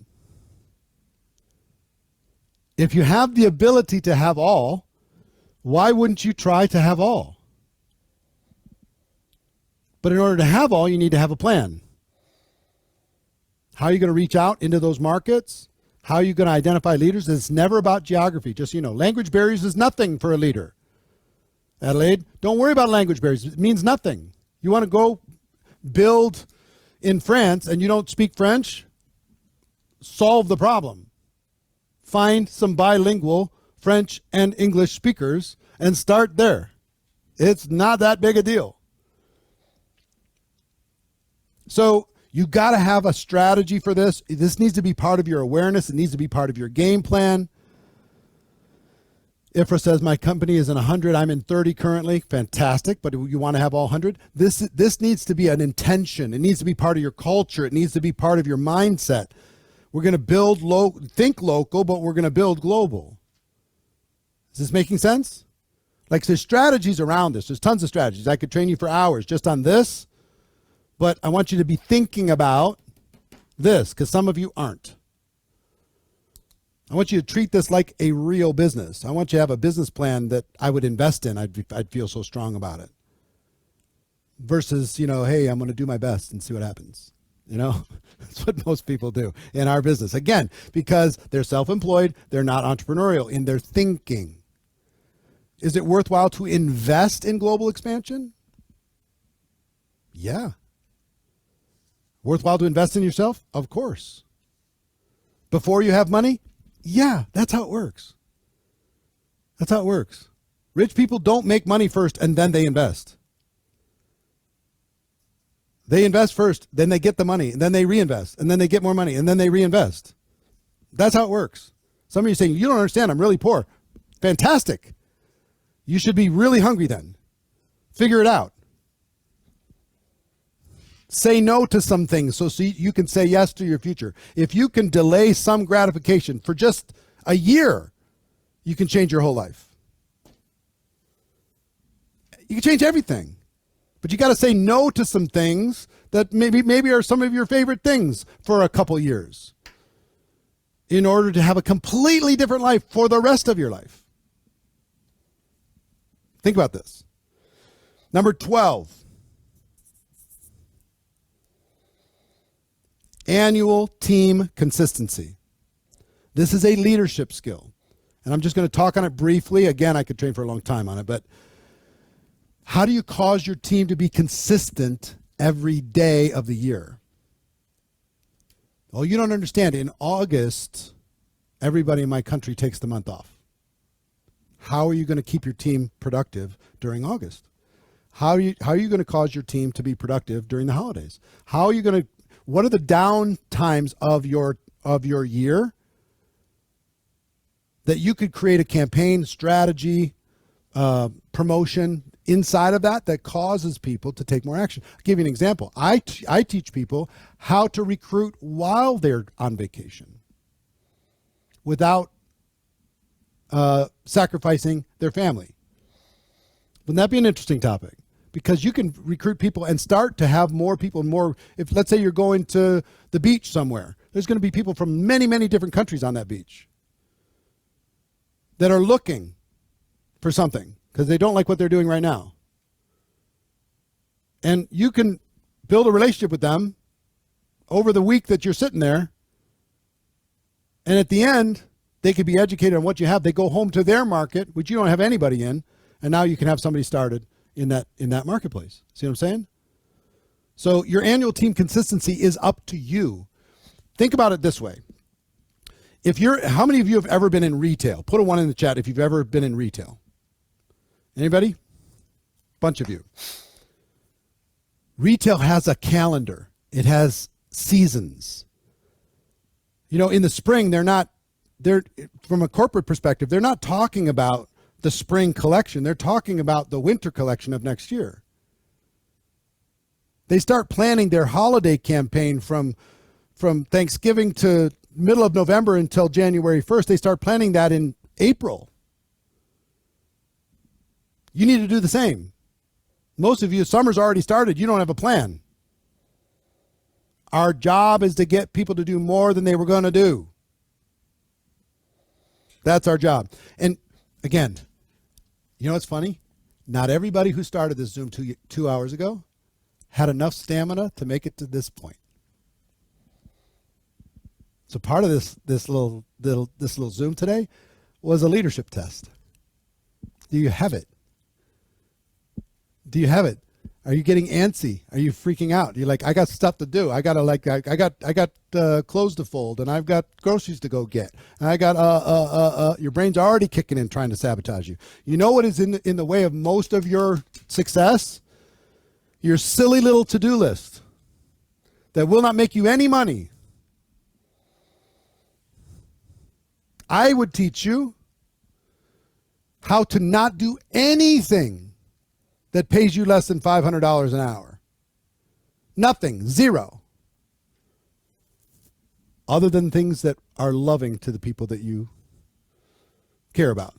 If you have the ability to have all, why wouldn't you try to have all? But in order to have all, you need to have a plan. How are you going to reach out into those markets? How are you going to identify leaders? It's never about geography. Just so you know, language barriers is nothing for a leader. Adelaide, don't worry about language barriers. It means nothing. You want to go build in France and you don't speak French? Solve the problem. Find some bilingual French and English speakers and start there. It's not that big a deal. So you got to have a strategy for this. This needs to be part of your awareness. It needs to be part of your game plan. Ifra says, my company is in 100. I'm in 30 currently. Fantastic. But you want to have all 100? This needs to be an intention. It needs to be part of your culture. It needs to be part of your mindset. We're going to build think local, but we're going to build global. Is this making sense? Like there's strategies around this. There's tons of strategies. I could train you for hours just on this, but I want you to be thinking about this because some of you aren't. I want you to treat this like a real business. I want you to have a business plan that I would invest in. I'd feel so strong about it. Versus, hey, I'm going to do my best and see what happens. That's what most people do in our business. Again, because they're self-employed, they're not entrepreneurial in their thinking. Is it worthwhile to invest in global expansion? Yeah. Worthwhile to invest in yourself? Of course. Before you have money? Yeah, that's how it works. That's how it works. Rich people don't make money first and then they invest. They invest first, then they get the money, and then they reinvest, and then they get more money, and then they reinvest. That's how it works. Some of you are saying, you don't understand, I'm really poor. Fantastic. You should be really hungry then. Figure it out. Say no to some things so you can say yes to your future. If you can delay some gratification for just a year, you can change your whole life. You can change everything. But you got to say no to some things that maybe are some of your favorite things for a couple years in order to have a completely different life for the rest of your life. Think about this. Number 12. Annual team consistency. This is a leadership skill. And I'm just going to talk on it briefly. Again, I could train for a long time on it, but how do you cause your team to be consistent every day of the year? Well, you don't understand. In August, everybody in my country takes the month off. How are you going to keep your team productive during August? How are you going to cause your team to be productive during the holidays? What are the down times of your year that you could create a campaign strategy, promotion inside of that causes people to take more action. I'll give you an example. I teach people how to recruit while they're on vacation without sacrificing their family. Wouldn't that be an interesting topic? Because you can recruit people and start to have more people, if let's say you're going to the beach somewhere, there's going to be people from many, many different countries on that beach that are looking for something because they don't like what they're doing right now. And you can build a relationship with them over the week that you're sitting there. And at the end, they could be educated on what you have. They go home to their market, which you don't have anybody in. And now you can have somebody started in that marketplace. See what I'm saying? So your annual team consistency is up to you. Think about it this way. How many of you have ever been in retail? Put a 1 in the chat if you've ever been in retail. Anybody? Bunch of you. Retail has a calendar. It has seasons. In the spring, they're from a corporate perspective, they're not talking about the spring collection. They're talking about the winter collection of next year. They start planning their holiday campaign from Thanksgiving to middle of November until January 1st. They start planning that in April. You need to do the same. Most of you, summer's already started. You don't have a plan. Our job is to get people to do more than they were going to do. That's our job. And again, you know what's funny? Not everybody who started this Zoom 2 hours ago had enough stamina to make it to this point. So part of this little Zoom today was a leadership test. Do you have it? Do you have it? Are you getting antsy? Are you freaking out? You're like, I got stuff to do. I got clothes to fold, and I've got groceries to go get. And I got your brain's already kicking in, trying to sabotage you. You know what is in the way of most of your success? Your silly little to-do list that will not make you any money. I would teach you how to not do anything that pays you less than $500 an hour. Nothing, zero. Other than things that are loving to the people that you care about.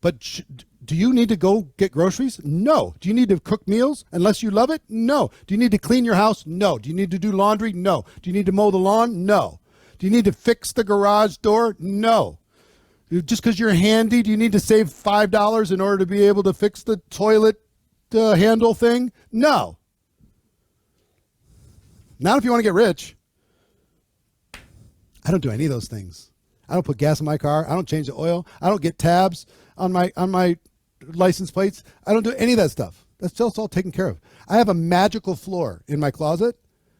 But do you need to go get groceries? No. Do you need to cook meals unless you love it? No. Do you need to clean your house? No. Do you need to do laundry? No. Do you need to mow the lawn? No. Do you need to fix the garage door? No. Just because you're handy, do you need to save $5 in order to be able to fix the toilet handle thing? No. Not if you want to get rich. I don't do any of those things. I don't put gas in my car. I don't change the oil. I don't get tabs on my license plates. I don't do any of that stuff. That's just all taken care of. I have a magical floor in my closet.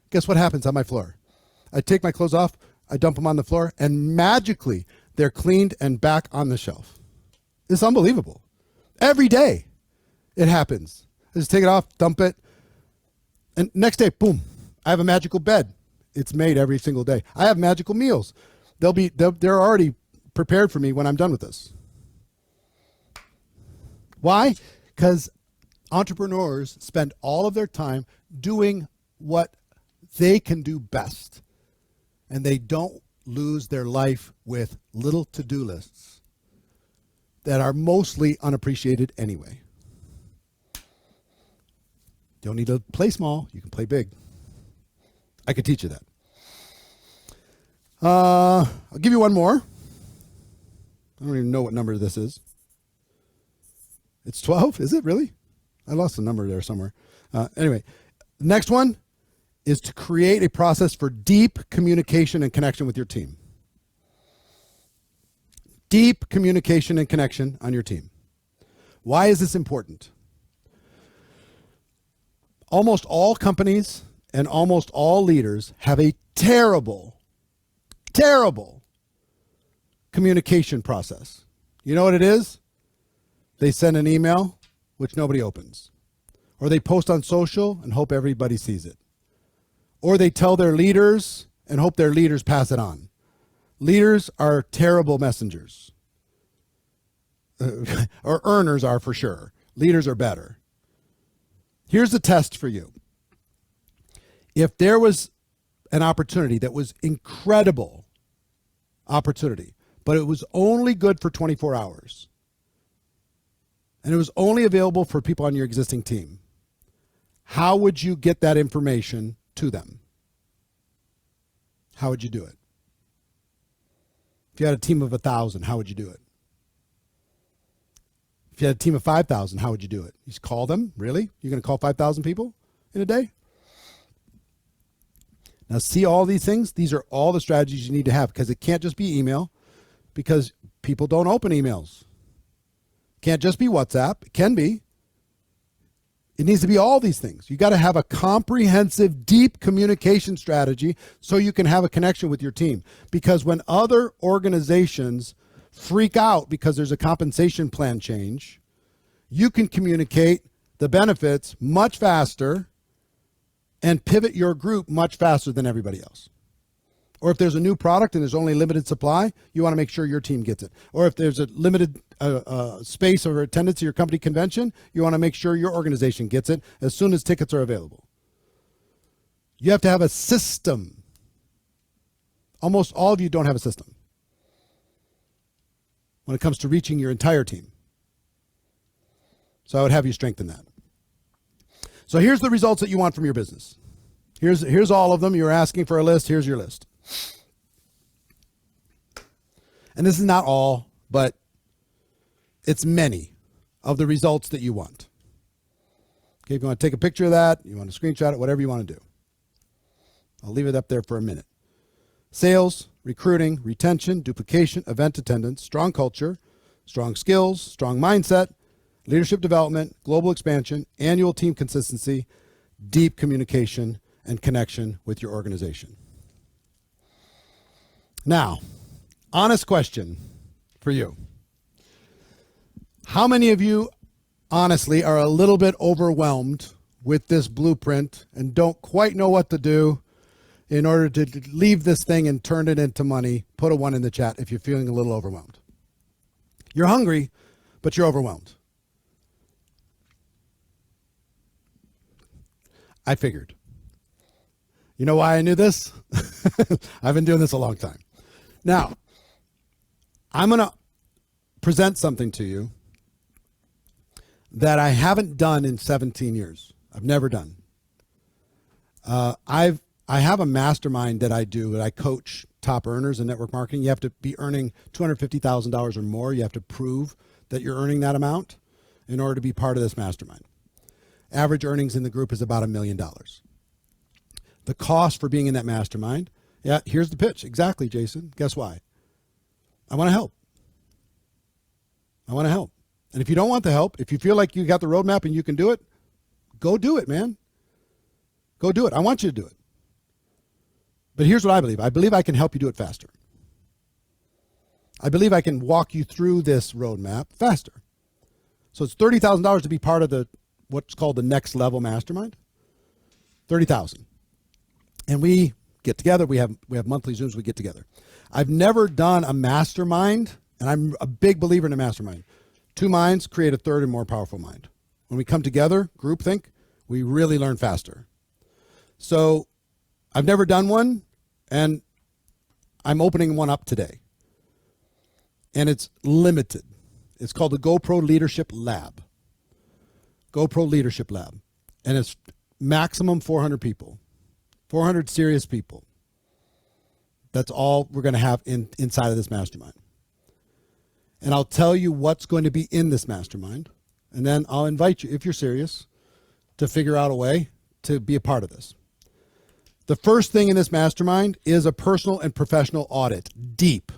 Guess what happens on my floor? I take my clothes off, I dump them on the floor, and magically they're cleaned and back on the shelf. It's unbelievable. Every day it happens. I just take it off, dump it, and next day, boom, I have a magical bed. It's made every single day. I have magical meals. They're already prepared for me when I'm done with this. Why? Because entrepreneurs spend all of their time doing what they can do best, and they don't lose their life with little to-do lists that are mostly unappreciated anyway. You don't need to play small. You can play big. I could teach you that. I'll give you one more. I don't even know what number this is. It's 12? Is it really? I lost the number there somewhere. Anyway, next one is to create a process for deep communication and connection with your team. Deep communication and connection on your team. Why is this important? Almost all companies and almost all leaders have a terrible communication process. You know what it is? They send an email, which nobody opens. Or they post on social and hope everybody sees it. Or they tell their leaders and hope their leaders pass it on. Leaders are terrible messengers. Or earners are for sure. Leaders are better. Here's the test for you. If there was an opportunity that was incredible opportunity, but it was only good for 24 hours, and it was only available for people on your existing team, how would you get that information to them? How would you do it? If you had a team of 1,000, how would you do it? If you had a team of 5,000, how would you do it? You just call them? Really? You're going to call 5,000 people in a day? Now, see all these things? These are all the strategies you need to have, because it can't just be email, because people don't open emails. It can't just be WhatsApp. It can be. It needs to be all these things. You got to have a comprehensive, deep communication strategy so you can have a connection with your team. Because when other organizations freak out because there's a compensation plan change, you can communicate the benefits much faster and pivot your group much faster than everybody else. Or if there's a new product and there's only limited supply, you want to make sure your team gets it. Or if there's a limited space or attendance at your company convention, you want to make sure your organization gets it as soon as tickets are available. You have to have a system. Almost all of you don't have a system when it comes to reaching your entire team. So I would have you strengthen that. So here's the results that you want from your business. Here's all of them. You're asking for a list. Here's your list. And this is not all, but it's many of the results that you want. Okay, if you want to take a picture of that, you want to screenshot it, whatever you want to do. I'll leave it up there for a minute. Sales, recruiting, retention, duplication, event attendance, strong culture, strong skills, strong mindset, leadership development, global expansion, annual team consistency, deep communication, and connection with your organization. Now, honest question for you. How many of you, honestly, are a little bit overwhelmed with this blueprint and don't quite know what to do in order to leave this thing and turn it into money? Put a 1 in the chat if you're feeling a little overwhelmed. You're hungry, but you're overwhelmed. I figured. You know why I knew this? I've been doing this a long time. Now, I'm going to present something to you that I haven't done in 17 years. I've never done. I have a mastermind that I do, that I coach top earners in network marketing. You have to be earning $250,000 or more. You have to prove that you're earning that amount in order to be part of this mastermind. Average earnings in the group is about $1 million. The cost for being in that mastermind, yeah, here's the pitch. Exactly, Jason. Guess why? I want to help. I want to help. And if you don't want the help, if you feel like you got the roadmap and you can do it, go do it, man. Go do it. I want you to do it. But here's what I believe. I believe I can help you do it faster. I believe I can walk you through this roadmap faster. So it's $30,000 to be part of what's called the next level mastermind. $30,000. And we get together. We have monthly Zooms. We get together. I've never done a mastermind, and I'm a big believer in a mastermind. Two minds create a third and more powerful mind. When we come together, groupthink, we really learn faster. So I've never done one, and I'm opening one up today. And it's limited. It's called the GoPro Leadership Lab. GoPro Leadership Lab. And it's maximum 400 people. 400 serious people. That's all we're going to have inside of this mastermind. And I'll tell you what's going to be in this mastermind. And then I'll invite you, if you're serious, to figure out a way to be a part of this. The first thing in this mastermind is a personal and professional audit. Deep.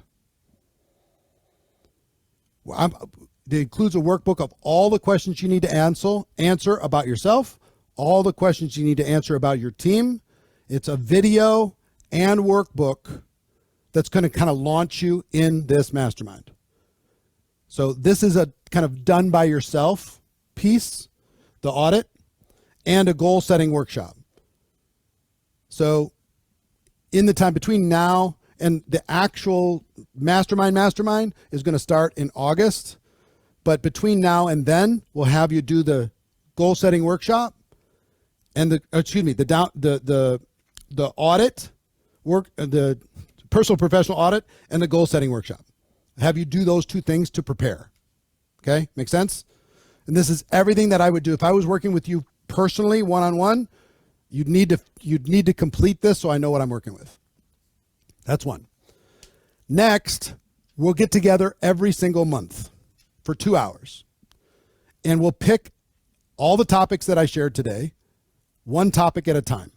It includes a workbook of all the questions you need to answer about yourself, all the questions you need to answer about your team. It's a video and workbook that's going to kind of launch you in this mastermind. So this is a kind of done by yourself piece, the audit, and a goal setting workshop. So in the time between now And the actual mastermind is going to start in August. But between now and then, we'll have you do the goal setting workshop and the audit work, the personal professional audit and the goal setting workshop. Have you do those two things to prepare. Okay, make sense? And this is everything that I would do if I was working with you personally, one-on-one. You'd need to complete this so I know what I'm working with. That's one. Next, we'll get together every single month for 2 hours, and we'll pick all the topics that I shared today, one topic at a time.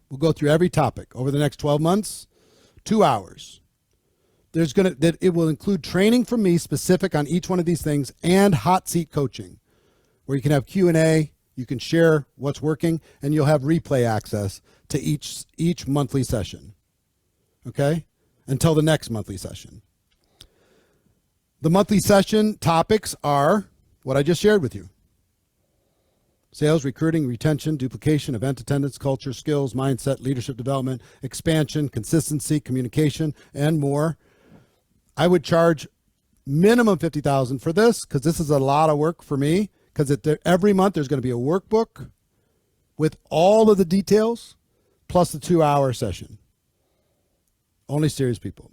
We'll go through every topic over the next 12 months, 2 hours. It will include training from me specific on each one of these things and hot seat coaching, where you can have Q&A, you can share what's working, and you'll have replay access to each monthly session. Okay? Until the next monthly session. The monthly session topics are what I just shared with you. Sales, recruiting, retention, duplication, event attendance, culture, skills, mindset, leadership development, expansion, consistency, communication, and more. I would charge minimum $50,000 for this because this is a lot of work for me, because every month there's going to be a workbook with all of the details plus the 2-hour session. Only serious people.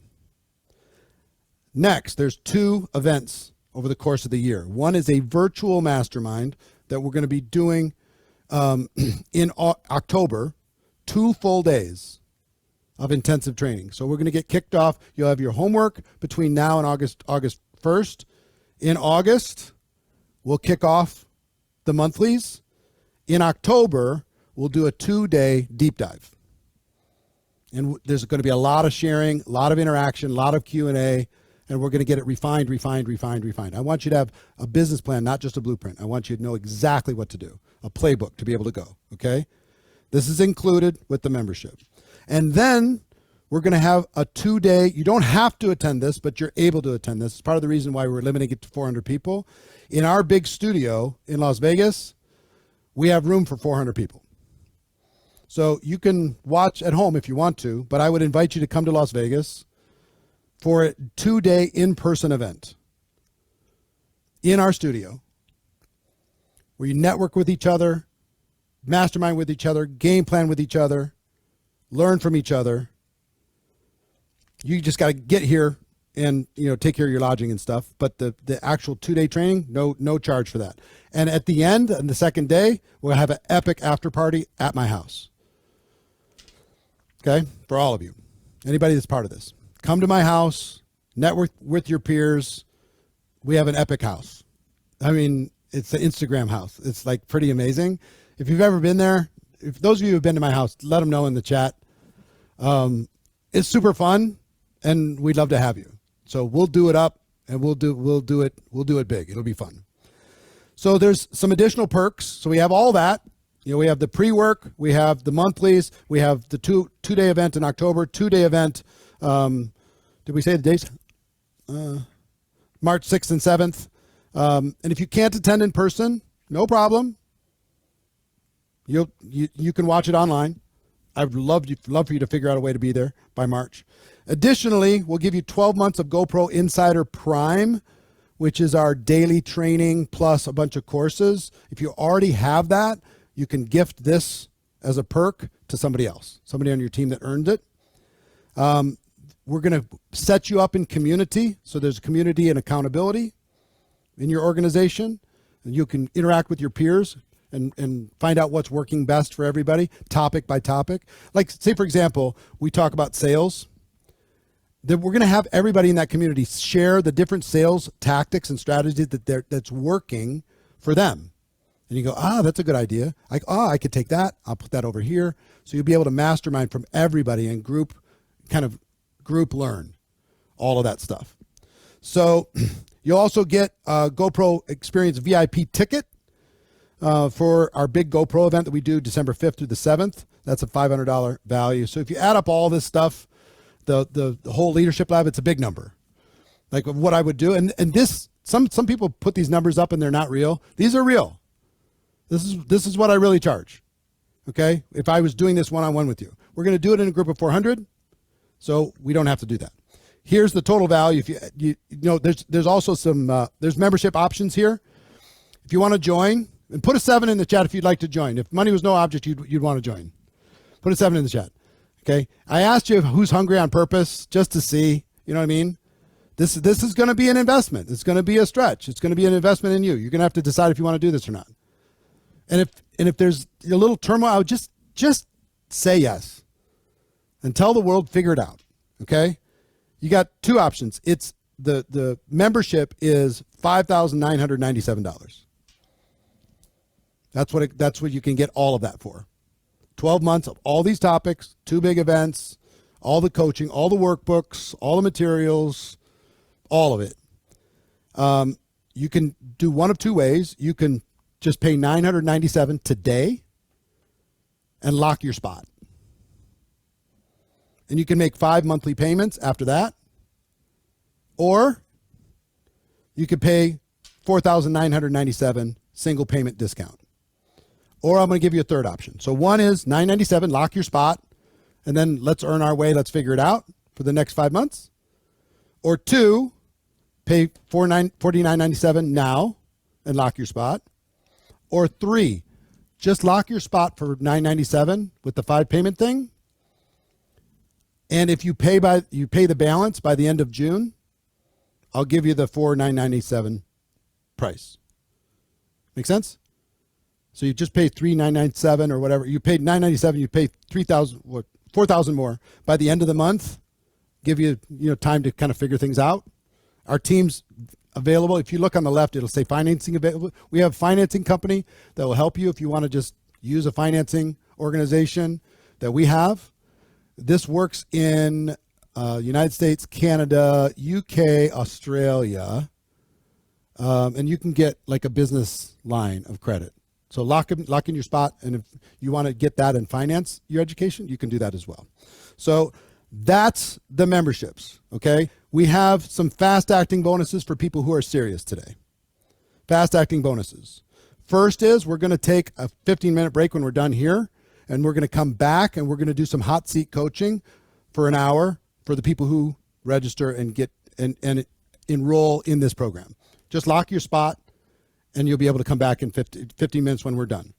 Next, there's 2 events over the course of the year. One is a virtual mastermind that we're going to be doing in October, 2 full days of intensive training. So we're going to get kicked off. You'll have your homework between now and August 1st. In August, we'll kick off the monthlies. In October, we'll do a 2-day deep dive. And there's going to be a lot of sharing, a lot of interaction, a lot of Q&A, and we're going to get it refined. I want you to have a business plan, not just a blueprint. I want you to know exactly what to do, a playbook to be able to go, okay? This is included with the membership. And then we're going to have a 2-day, you don't have to attend this, but you're able to attend this. It's part of the reason why we're limiting it to 400 people. In our big studio in Las Vegas, we have room for 400 people. So you can watch at home if you want to, but I would invite you to come to Las Vegas for a 2-day in-person event in our studio where you network with each other, mastermind with each other, game plan with each other, learn from each other. You just got to get here and take care of your lodging and stuff. But the actual 2-day training, no charge for that. And at the end, on the second day, we'll have an epic after party at my house. Okay, for all of you, anybody that's part of this, come to my house, network with your peers. We have an epic house. I mean, it's an Instagram house. It's like pretty amazing. If you've ever been there, if those of you who have been to my house, let them know in the chat. It's super fun, and we'd love to have you. So we'll do it up, and we'll do it big. It'll be fun. So there's some additional perks. So we have all that. We have the pre-work, we have the monthlies, we have the two-day event in October, 2-day event. Did we say the dates? March 6th and 7th. And if you can't attend in person, no problem. You can watch it online. I'd love for you to figure out a way to be there by March. Additionally, we'll give you 12 months of GoPro Insider Prime, which is our daily training plus a bunch of courses. If you already have that, you can gift this as a perk to somebody else, somebody on your team that earned it. We're going to set you up in community. So there's community and accountability in your organization. And you can interact with your peers and find out what's working best for everybody, topic by topic. Like, say, for example, we talk about sales. That we're going to have everybody in that community share the different sales tactics and strategies that's working for them. And you go, that's a good idea. I could take that. I'll put that over here. So you'll be able to mastermind from everybody and group learn all of that stuff. So you'll also get a GoPro Experience VIP ticket for our big GoPro event that we do December 5th through the 7th. That's a $500 value. So if you add up all this stuff, the whole leadership lab, it's a big number. Like what I would do. And this, some people put these numbers up and they're not real. These are real. This is what I really charge. Okay? If I was doing this one-on-one with you. We're going to do it in a group of 400. So we don't have to do that. Here's the total value. If you know, there's also some, there's membership options here. If you want to join, and put a 7 in the chat if you'd like to join. If money was no object, you'd want to join. Put a 7 in the chat. Okay. I asked you who's hungry on purpose just to see, you know what I mean? This is going to be an investment. It's going to be a stretch. It's going to be an investment in you. You're going to have to decide if you want to do this or not. And if there's a little turmoil, I would just say yes and tell the world, figure it out. Okay. You got two options. It's the membership is $5,997. That's what you can get all of that for. 12 months of all these topics, 2 big events, all the coaching, all the workbooks, all the materials, all of it. You can do one of two ways. You can just pay $997 today and lock your spot. And you can make 5 monthly payments after that. Or you could pay $4,997 single payment discount. Or I'm going to give you a third option. So one is $997, lock your spot, and then let's earn our way. Let's figure it out for the next 5 months. Or two, pay $49.97 now and lock your spot. Or three, just lock your spot for $997 with the 5 payment thing. And if you pay the balance by the end of June, I'll give you the $4,997 price. Make sense? So you just pay $3,997 or whatever. You paid $997. You pay $4,000 more by the end of the month. Give you time to kind of figure things out. Our team's available. If you look on the left, it'll say financing available. We have a financing company that will help you if you want to just use a financing organization that we have. This works in United States, Canada, UK, Australia, and you can get like a business line of credit. So lock in your spot, and if you want to get that and finance your education, you can do that as well. So that's the memberships, okay? We have some fast-acting bonuses for people who are serious today. Fast-acting bonuses. First is we're going to take a 15-minute break when we're done here, and we're going to come back, and we're going to do some hot seat coaching for an hour for the people who register and get and enroll in this program. Just lock your spot, and you'll be able to come back in 15 minutes when we're done.